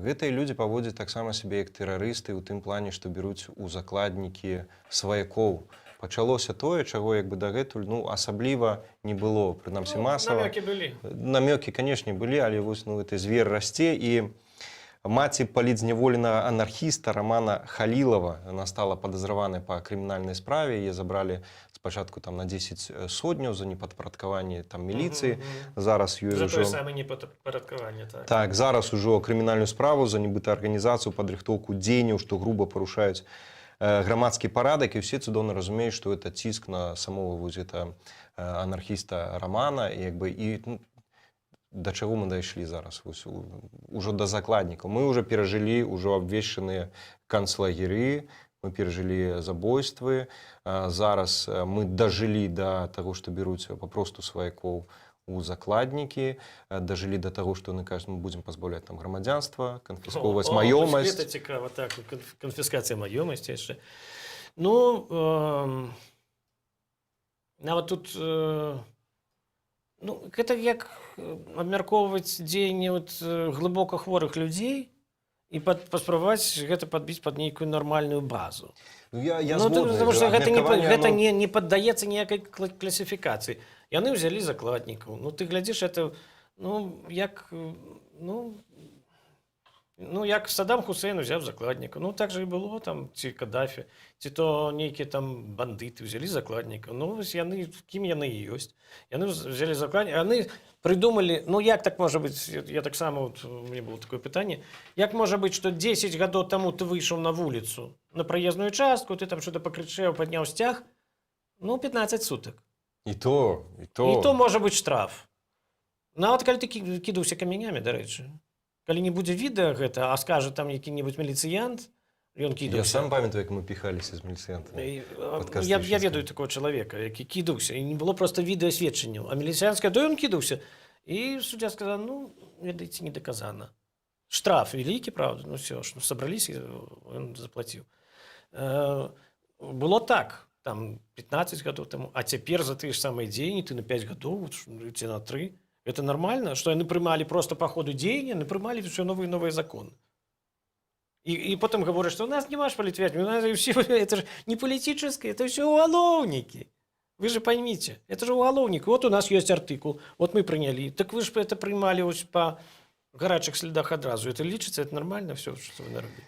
Гэтыя людзі паводзяць таксама сябе як тэрарысты ў тым плане, што бяруць у закладнікі сваякоў. Пачалося тое, чаго як бы дагэтуль, ну, асабліва не было, прынамсі масава. Намёкі былі. Намёкі, канешне, былі, але вось, ну, гэты звер расце. І маці палітзняволенага анархіста Романа Халілова, яна стала падазраванай па крымінальнай справе, яе забралі спачатку там на 10 сотняў за непадпарадкаванне там міліцыі. Зараз ёй За ужо... тое самае непадпарадкаванне, так. Так, зараз ужо крымінальную справу за нібыта арганізацыю, падрыхтоўку дзеянняў, што груба парушаюць грамадскі парадак, і ўсе цудоўна разумеюць, што гэта ціск на самого вось гэта анархіста Романа, і як бы і ну, да чаго мы дайшлі зараз вось ужо да закладнікаў. Мы ўжо перажылі ўжо абвешчаныя канцлагеры, мы перажылі забойствы, зараз мы дажылі да таго, што бяруць папросту сваякоў у закладнікі, дажылі да таго, што яны кажуць, мы будзем пазбаўляць там грамадзянства, канфісковаць маёмасць. Гэта цікава, так, канфіскацыя маёмасці яшчэ. Ну, нават тут, ну, гэта як абмяркоўваць дзеянне глыбока хворых людзей і паспрабаваць гэта падбіць пад нейкую нармальную базу. Я Ну, згодны, потому што гэта абмеркаванне, не паддаецца ніякай класіфікацыі. Яны ўзялі закладнікаў. Ну, ты глядзіш, это, ну, як, ну, як Саддам Хусейн узяв закладніка. Ну, так же і было там, ці Каддафі, ці то нейкія там бандыты ўзялі закладніка. Ну, вось яны, кім яны і ёсць. Яны ўзялі закладніка. Яны придумалі, ну, як так можа быць, я так само, вот, у мяне было такое пытанне, як можа быць, што 10 гадоў таму ты выйшаў на вуліцу, на праезную частку, ты там что-то пакрычэў, падняў сцяг, ну, 15 сутак. І то. І то можа быць штраф. Нават калі ты кідаўся камянямі, дарэчы. Калі не будзе відэа гэта, а скажа там які-небудзь міліцыянт, ён кідаўся. Я сам памятаю, як мы піхаліся з міліцыянтамі. Я ведаю такого чалавека, які кідаўся, і не было проста відэасведчанняў. А міліцыянскае, то ён кідаўся. И судья сказал, ну, ведаеце, не доказано. Штраф великий, правда, ну все, собрались, и он заплатил. Было так, там 15 годов тому, а теперь за те же самые деньги ты на 5 годов, вот, ты на 3. Это нормально, что они принимали просто по ходу денег, они принимали все новые и новые законы. И потом говорят, что у нас не ваш политвязень, у нас все, это же не политическое, это все уголовники. Вы же поймите, это же уголовники. Вот у нас есть артикул, вот мы приняли. Так вы же это принимали по горячих следах одразу. Это лічыцца, это нормально, все, что вы наробили.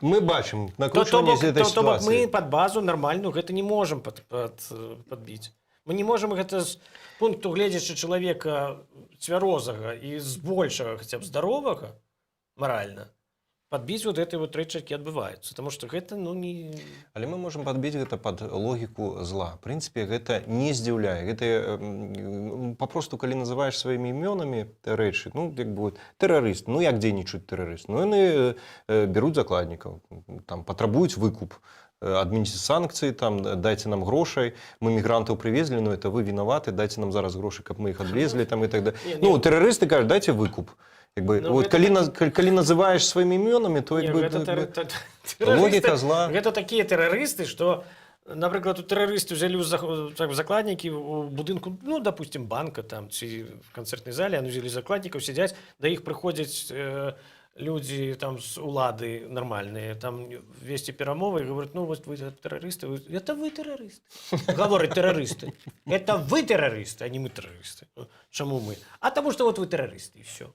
Мы бачым накручивание этой То бок ситуации. мы под базу нормальную гэта не можем подбіць. Мы не можем гэта з пункту гледзячы чалавека цвярозага і з большага хаця б здаровага маральна подбіць вот этой вот рэчы, які адбываюцца, потому что гэта ну не. Але мы можем подбіць гэта под логіку зла. В прынцыпе, гэта не здзіўляе. Гэта папросту калі называеш сваімі імёнамі рэчы, ну як бы тэрарыст, ну як дзейнічаюць тэрарысты, ну яны бяруць закладнікаў, там патрабуюць выкуп, адменьце санкцыі, там дайце нам грошай, мы мігрантаў прывезлі, но это вы вінаваты, дайце нам зараз грошы, каб мы іх адвезлі, там і так далее. Ну тэрарысты кажуць, дайце выкуп. Як бы, вот, калі называеш сваімі імёнамі, то як бы, логіка зла. Гэта такія тэрарысты, што, напрыклад, у тэрарысты ўзялі закладнікі ў будынку, ну, допустим, банка там, ці в канцэртнай зале, яны ўзялі закладнікаў, сядзяць, да іх прыходзяць людзі там з улады нармальныя, там весці перамовы і говорят, ну, вот вы тэрарысты, это вы тэрарысты. Гавораць тэрарысты. Это вы тэрарысты, а не мы тэрарысты. Чаму мы? А таму што вот вы тэрарысты, і все.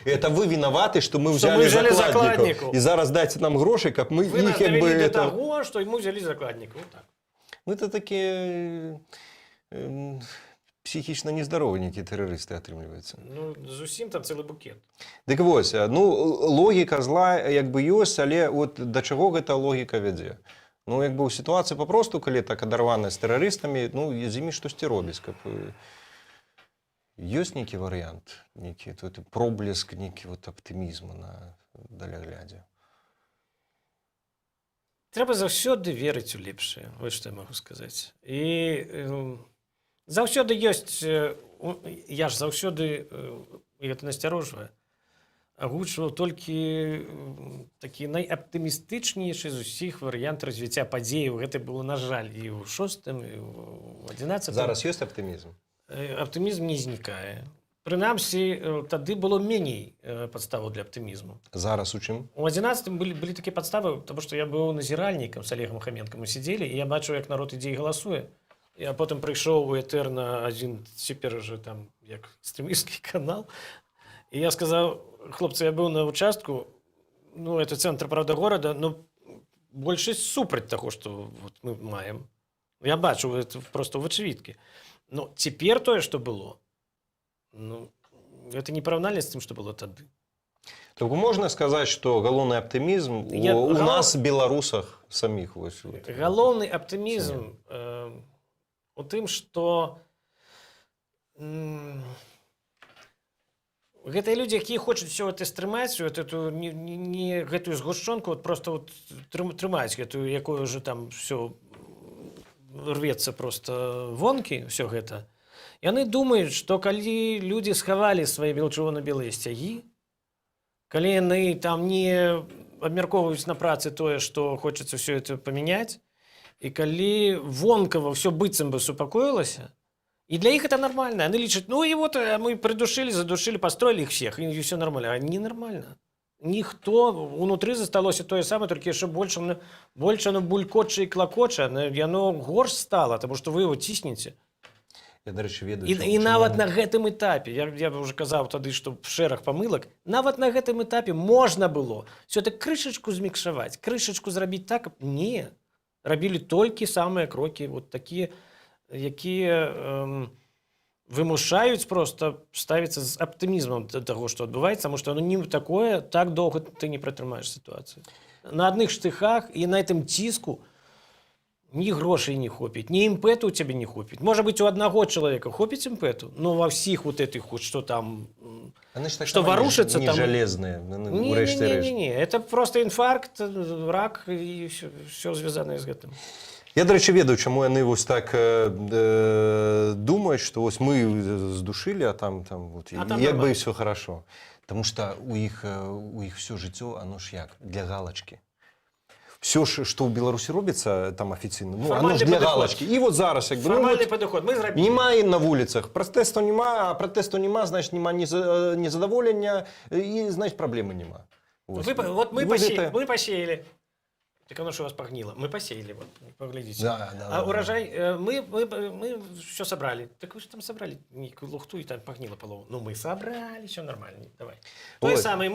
Это вы виноваты, что мы взяли закладников. И зараз дайте нам гроши, как мы вы их как бы... Вы до того, что мы взяли закладников. Вот так. Ну, это такие психично нездоровые некие террористы отрымливаются. Ну, зусім там целый букет. Так вось, ну, логіка зла як бы ёсць, але от да чаго гэта логіка вядзе? Ну, як бы ў сітуацыі папросту, калі так адарвана з тэрарыстамі, ну, з імі штосьці робіць, каб... Ёсць нейкі варыянт, нейкі проблеск, нейкі вот аптымізму на даляглядзе. Трэба заўсёды верыць у лепшае, вот што я магу сказаць. І заўсёды ёсць, я ж заўсёды, і гэта насцярожвае, агучваў толькі такі найаптымістычнейшы з усіх варыянт развіцця падзеяў. Гэта было, на жаль, і ў 6-м, і ў 11-м. Зараз ёсць аптымізм? Аптымізм не знікае. Прынамсі, тады было меней падставаў для аптымізму. Зараз у чым? У 11-м былі такія падставы, таму што я быў назіральнікам з Олегам Хаменкам, мы сидзелі, і я бачыў, як народ ідзе і галасуе. Я потым прыйшоў у этэр на адзін цяпер уже там, як экстрэмісцкі канал, і я сказаў, хлопцы, я быў на участку, ну, это цэнтр, правда, горада, но большасць супраць таго, што вот мы маем. Я бачу, это просто ў вачевідкі. Но цяпер тое, што было, ну, это не параўнальна з тым, што было тады. Так можна сказаць, што галоўны аптымізм у нас, беларусах, саміх. Галоўны аптымізм у тым, што гэтыя людзі, якія хочуць все гэта стрымаць, гэтую згушчонку, вот просто вот трымаць гэтую, якую уже там все рвецца просто вонкі, все гэта. Яны думаюць, што калі людзі схавалі свае чырвона-белыя сцягі, калі яны там не абмяркоўваюць на працы тое, што хочацца все это памяняць, і калі вонкава все быццам бы супакоілася, і для іх это нормально. Яны лічаць, ну і вот мы придушили, задушили, построили их всех, і все нормально. А не нормально. Ніхто, унутры засталося тое самае, толькі яшчэ больш оно булькоча і клакоча, яно горш стала, таму што вы его ціснеце. Я, дарэчы, ведаю. І нават на гэтым этапе, я уже казаў тады, што шэраг памылак, нават на гэтым этапе можна было все это крышачку змікшаваць, крышачку зрабіць так, не. Рабілі толькі самыя крокі, вот такія, якія вымушаюць просто ставіцца з аптымізмам да таго, што адбываецца, таму што оно не такое, так доўга ты не пратрымаеш сітуацыю. На адных штыхах і на гэтым ціску ні грошей не хопіць, ні імпэту у цябе не хопіць. Можа быць, у аднаго чалавека хопіць імпэту, но ва ўсіх вот этих вот, што там... Они ж так Что ворушится не там- железные. Не, это просто інфаркт, рак і все звязанае з гэтым. Я, до речі, ведаю, чому яны вось так думаюць, што вось мы здушили, а там вот, А там як бы нормально. і все хорошо. Тому що у іх все жыццё, оно ж як, для галочки. Все, што ў Беларусі робіцца там афіцыйна, ну, оно ж Фармальны для падыход. галочки. І вот зараз, як бы, ну, Фармальны вот, падыход мы зрабілі. нема на вуліцах, пратэстаў нема, а пратэстаў нема, значит, нема незадаволення, і, значит, праблемы нема. Вось. Вот мы, І вось посеяли, гэта- мы посеяли. Так оно что у вас погнило? Мы посеяли, вот, поглядите. Да. А урожай, мы все собрали. Так вы же там собрали некую лухту, и там погнило полову. Ну, мы собрали, все нормально, давай. То Ой. же самое,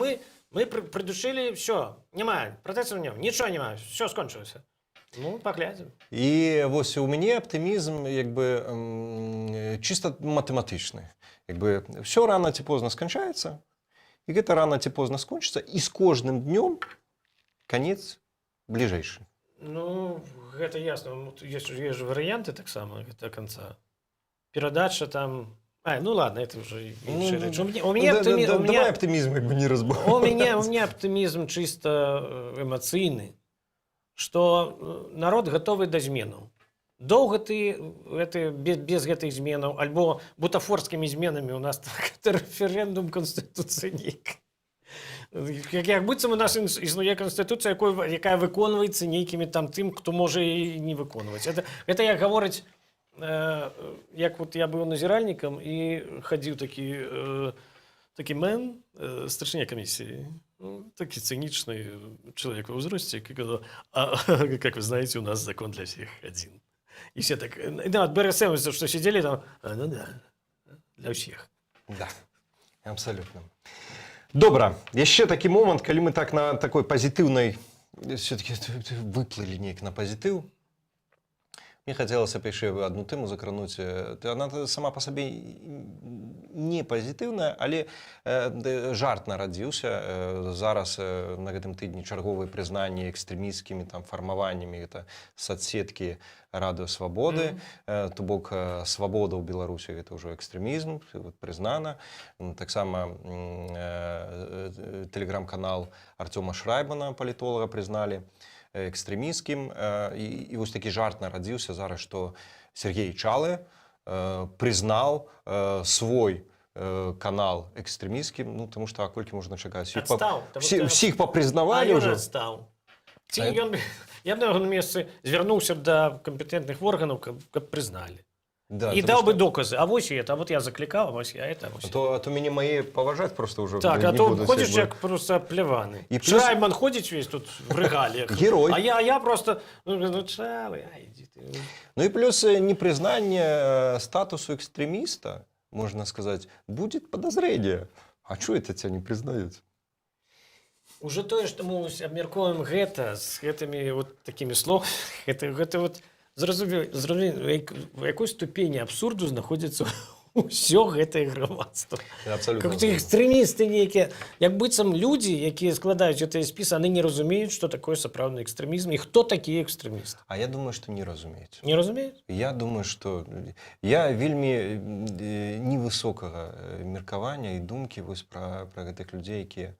мы придушили, все, нема, протестов нема, ничего нема, все скончилось. Ну, поглядим. І ось у мяне аптымізм якби чыста матэматычны. Якби все рано ці позна сканчаецца, і гэта рано ці позна скончыцца, і з кожным днём канец бліжэйшы. Ну, это ясно. Ну, есть же варианты так само до конца. Передача там... ну ладно, это уже іншая річ. У меня Давай аптымізм якби не разбавляй. у меня оптимизм чисто эмоційний, что народ готовы до зменаў. Доўга ты без гэтых зменаў, альбо бутафорскімі зменамі у нас рэферэндум канстытуцыі нейкай. Як быццам у нас існуе канстытуцыя, якая выконваецца нейкімі там тым, хто можа і не выконваць. Это як гаворыць, як вот я быў назіральнікам і хадзіў такі мэн, старшыня камісіі, такі циничный человек в возрасте, когда, как вы знаете, у нас закон для всех один. И все так, да, от БРСМ, что сидели там, ну да, для всех. Да, абсолютно. Добра, яшчэ такі момант, калі мы так на такой пазітыўнай, все-таки выплылі неяк на пазітыў. Мне хацелася б яшчэ одну тэму закрануць. Она сама па сабе не пазітыўная, але жарт нарадзіўся. Зараз на гэтым тыдні чарговыя прызнанні экстрэмісцкімі там фармаваннямі, гэта соцсеткі Радыё Свабоды, то бок свабода ў Беларусі гэта ўжо экстрэмізм, прызнана. Таксама тэлеграм-канал Артёма Шрайбана, палітолага, прызналі экстрэмісцкім. І вось такі жарт нарадзіўся зараз, што Сергей Чалы прызнаў свой канал экстрэмісцкім, ну, тому што колькі можна чакаць? Всіх папрызнавалі ўжо? Отстаў. Я б на яго месцы звярнуўся да кампетэнтных органаў, каб прызналі. Да, і даў бы доказы. А вось і это, а вот я заклікаў, а вось я это. А то мяне мае паважаць просто ўжо. Так, а то ходзіш як просто пляваны. І плюс- Шрайбман ходзіць весь тут в рэгаліях. Герой. А я просто, ну Чалы, ідзі ты. Ну і плюс непрызнанне статусу экстремиста, можно сказать, будет подозрение. А что это тебя не признают? Уже тое, што мы абмяркоўваем гэта з гэтымі вот такімі словамі, гэта вот зразумеў, у якой ступені абсурду знаходзіцца ўсё гэтае грамадства. Абсолютно. Как экстрэмісты нейкія, як быццам людзі, якія складаюць гэтыя спісы, яны не разумеюць, што такое сапраўдны экстрэмізм і хто такія экстрэмісты. А я думаю, что не разумеюць. Не разумеюць? Я думаю, что я вельмі невысокага меркавання і думкі вось пра гэтых людзей, якія...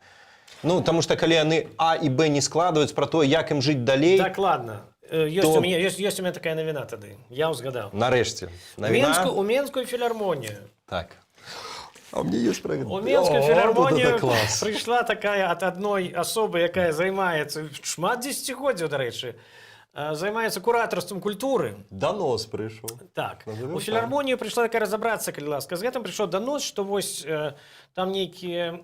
Ну, потому что калі яны А і Б не складваюць пра то, як ім жыць далей... Так, ладно. Ёсць у меня такая навіна тады. Я ўзгадаў. Нарэшце. Навіна... У Менскую філармонію. Так. А мне есть про гэта. У Менскую філармонію прыйшла такая ад адной асобы, якая займаецца шмат дзесяцігоддзяў, дарэчы, займаецца куратарствам культуры. Данос прыйшоў. Так. Назовем У філармонію прыйшла такая разабрацца, калі ласка. З гэтым прыйшоў данос, што вось там нейкія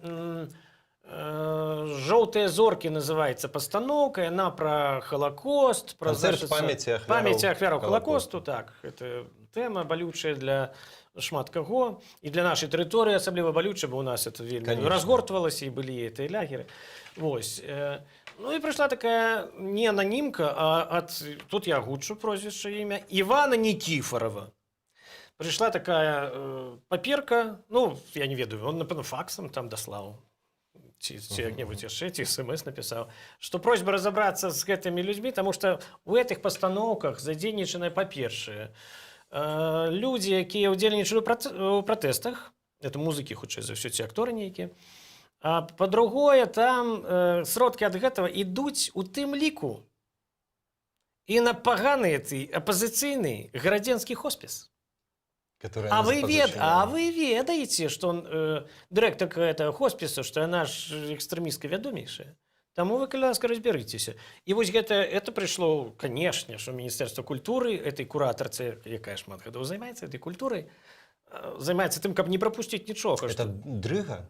«Жоўтыя зоркі» называецца пастаноўка, яна пра Халакост, пра памяці ахвяраў Халакосту, так. Гэта тэма балючая для шмат каго, і для нашай тэрыторыі асабліва балючая, бо ў нас это вельмі разгортвалася, і былі гэтыя лягеры. Вось. Ну і прыйшла такая не ананімка, а тут я гучу прозвішча імя, Івана Никифорова. Прыйшла такая паперка, ну, я не ведаю, он, напэўна, факсам там даслаў. ці як-небудзь яшчэ, ці смс напісаў, што просьба разабрацца з гэтымі людзьмі, таму што ў гэтых пастаноўках задзейнічаны, па-першае, людзі, якія ўдзельнічалі ў пратэстах, это музыкі, хутчэй за ўсё, ці акторы нейкія, а па-другое, там сродкі ад гэтага ідуць у тым ліку і на паганы апазіцыйны гарадзенскі хоспіс. А вы ведаеце, што дырэктарка этого хоспісу, што яна ж экстрэмістка вядомейшая. Таму вы, калі ласка, разбярыцеся. І вось гэта прыйшло, канешне, што Міністэрства культуры, этой куратарцы, якая шмат гадоў займаецца этой культурай, займаецца тым, каб не прапусціць нічога. Это дрыга?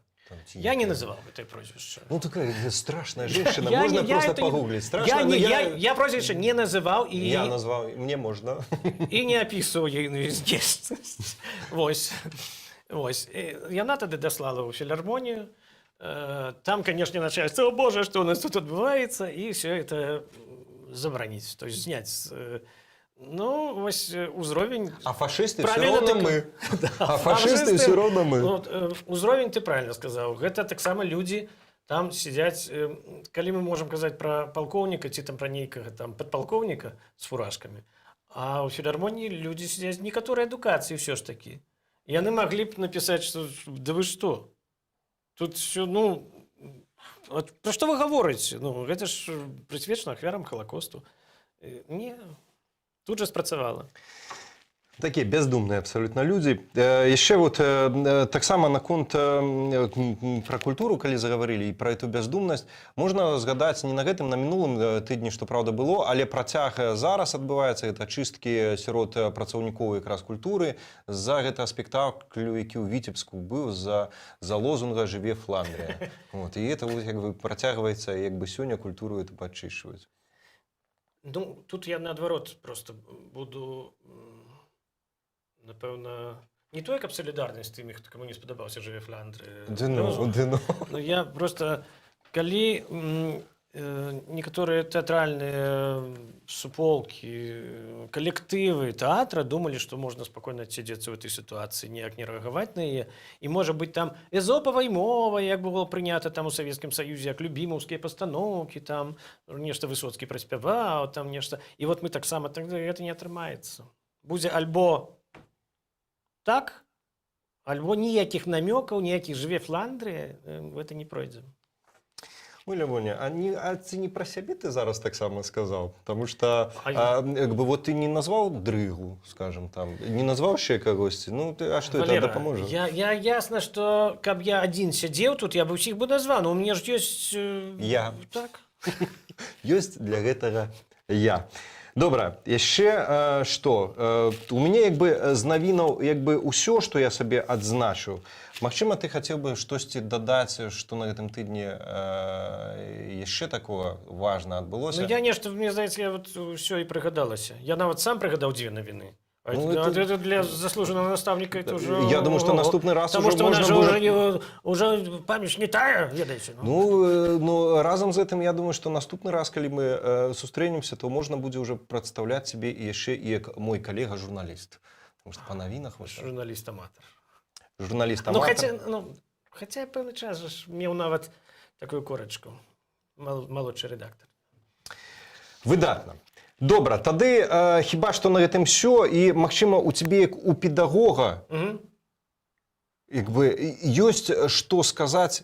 Я не называл этой прозвище. Ну, такая страшная женщина, можно просто погуглить. Страшная, я прозвище не называл. Я назвал, мне можно. И не описывал ей неизвестность. Вось. Яна тады даслала ў філармонію. Там, конечно, начальство, о боже, что у нас тут отбывается, и все это забранить, то есть снять. Ну, вось узровень... А фашисты все равно мы. А фашисты все равно мы. Узровень ты правильно сказал. Гэта таксама людзі там сидяць, калі мы можем казаць про полковника, ці там про нейкага там подполковника с фуражками, а ў філармоніі людзі сидяць некаторай адукацыі все ж таки. Яны маглі б написать, что да вы что? Тут все, ну, про што вы гаворыце? Ну, гэта ж прысвечана ахвярам Халакосту. Не... Тут же спрацавала. Такие бездумные абсолютно люди. Еще вот так само наконт про культуру, калі заговорили, и про эту бездумность, можно згадать не на гэтым, на мінулым тыдні, что правда было, але працяг зараз адбываецца, это чистки сярод працаўнікоў якраз культуры за гэта спектаклю, які ў Віцебску быў за лозунга «Жыве Фландрія». Вот, и это вот, как бы, працягваецца, як бы сёння культуру это падчышваюць. Ну, тут я наадварот просто буду, напэўна, не то, каб салідарнасць з тымі, каму не спадабаўся «Жыве Фландрыя». Ну, я просто, калі некаторыя тэатральныя суполкі, калектывы тэатра думалі, што можна спакойна адседзецца ў этой сітуацыі, ніяк не рэагаваць на яе. І, можа быць, там эзопавай мовай, як было прынята там у Савецкім Саюзе, як любімаўскія пастаноўкі, там нешта Высоцкі праспяваў, там нешта. І вот мы таксама, гэта не атрымаецца. Будзе альбо так, альбо ніякіх намёкаў, ніякіх «Жыве Фландрыя», гэта не пройдзе. Ой, Лявоня, а ты не про себе ты зараз так само сказал? Потому что, как бы, вот ты не назвал дрыгу, скажем, там, не назвал ще когось, ну, а что Валера, это поможет? Я ясно, что, каб я один сидел тут, я бы всех бы назвал, но у меня же есть... Я. Так. Есть для этого я. Добра, яшчэ што? У мяне як бы з навінаў як бы ўсё, што я сабе адзначыў. Магчыма, ты хацеў бы штосьці дадаць, што на гэтым тыдні яшчэ такого важна адбылося? Ну, я нешта, мне здаецца, я вот ўсё і прыгадалася. Я нават сам прыгадаў дзве навіны. Ну, это для заслуженного наставника, это уже... Я думаю, что наступный раз потому уже что можно будет... уже память не тая, ведаете. Ну, разом з гэтым, я думаю, что наступны раз, калі мы сустрэнемся, то можна будзе уже прадстаўляць себе і яшчэ і як мой калега-журналіст. Потому что по навінах... Журналіст-аматар. Журналіст-аматар. Хотя пэўны час же меў нават такую корачку. Малодшы рэдактар. Выдатна. Добра, тады хіба што на гэтым всё, і, магчыма, у цябе, як у педагога, як бы, ёсць што сказаць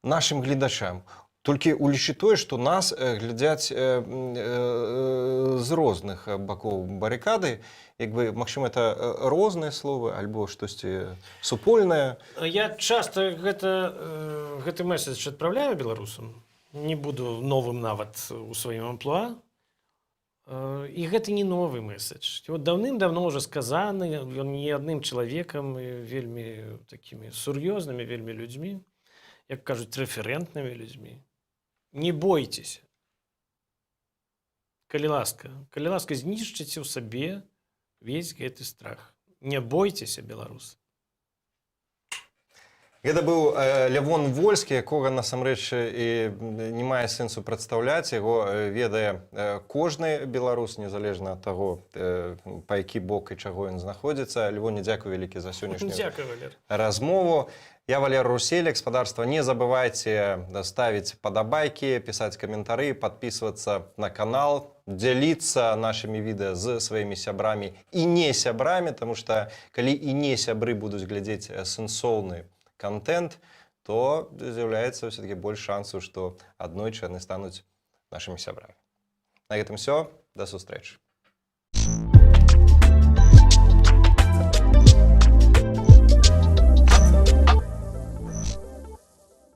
нашым гледачам. Толькі улічы тое, што нас глядзяць з розных бакоў барыкады, як бы, магчыма, это розныя словы, альбо штосьці супольнае. Я часта гэты месседж адпраўляю беларусам. Не буду новым нават у сваім амплуа. І гэта не новы месседж. Вот даўным-давно уже сказаны, ён не адным чалавекам, вельмі такімі сур'ёзнымі, вельмі людзьмі, як кажуць, рэферэнтнымі людзьмі. Не бойцеся. Калі ласка, знішчыце ў сабе весь гэты страх. Не бойцеся, беларусы. Гэта быў Лявон Вольскі, якога насамрэч і не мае сэнсу прадстаўляць. Яго ведае кожны беларус, незалежна ад таго, па які бок і чаго ён знаходзіцца. Лявоне, дзякуй вялікі за сённяшнюю размову. Я Валер Русель, господарство. Не забывайте ставить подобайки, писать комментарии, подписываться на канал, делиться нашими видео с своими сябрами и не сябрами, потому что, коли и не сябры будут глядеть сенсовный контент, то з'является все-таки больше шансов, что однойче они станут нашими сябрами. На этом все. До зустрічі.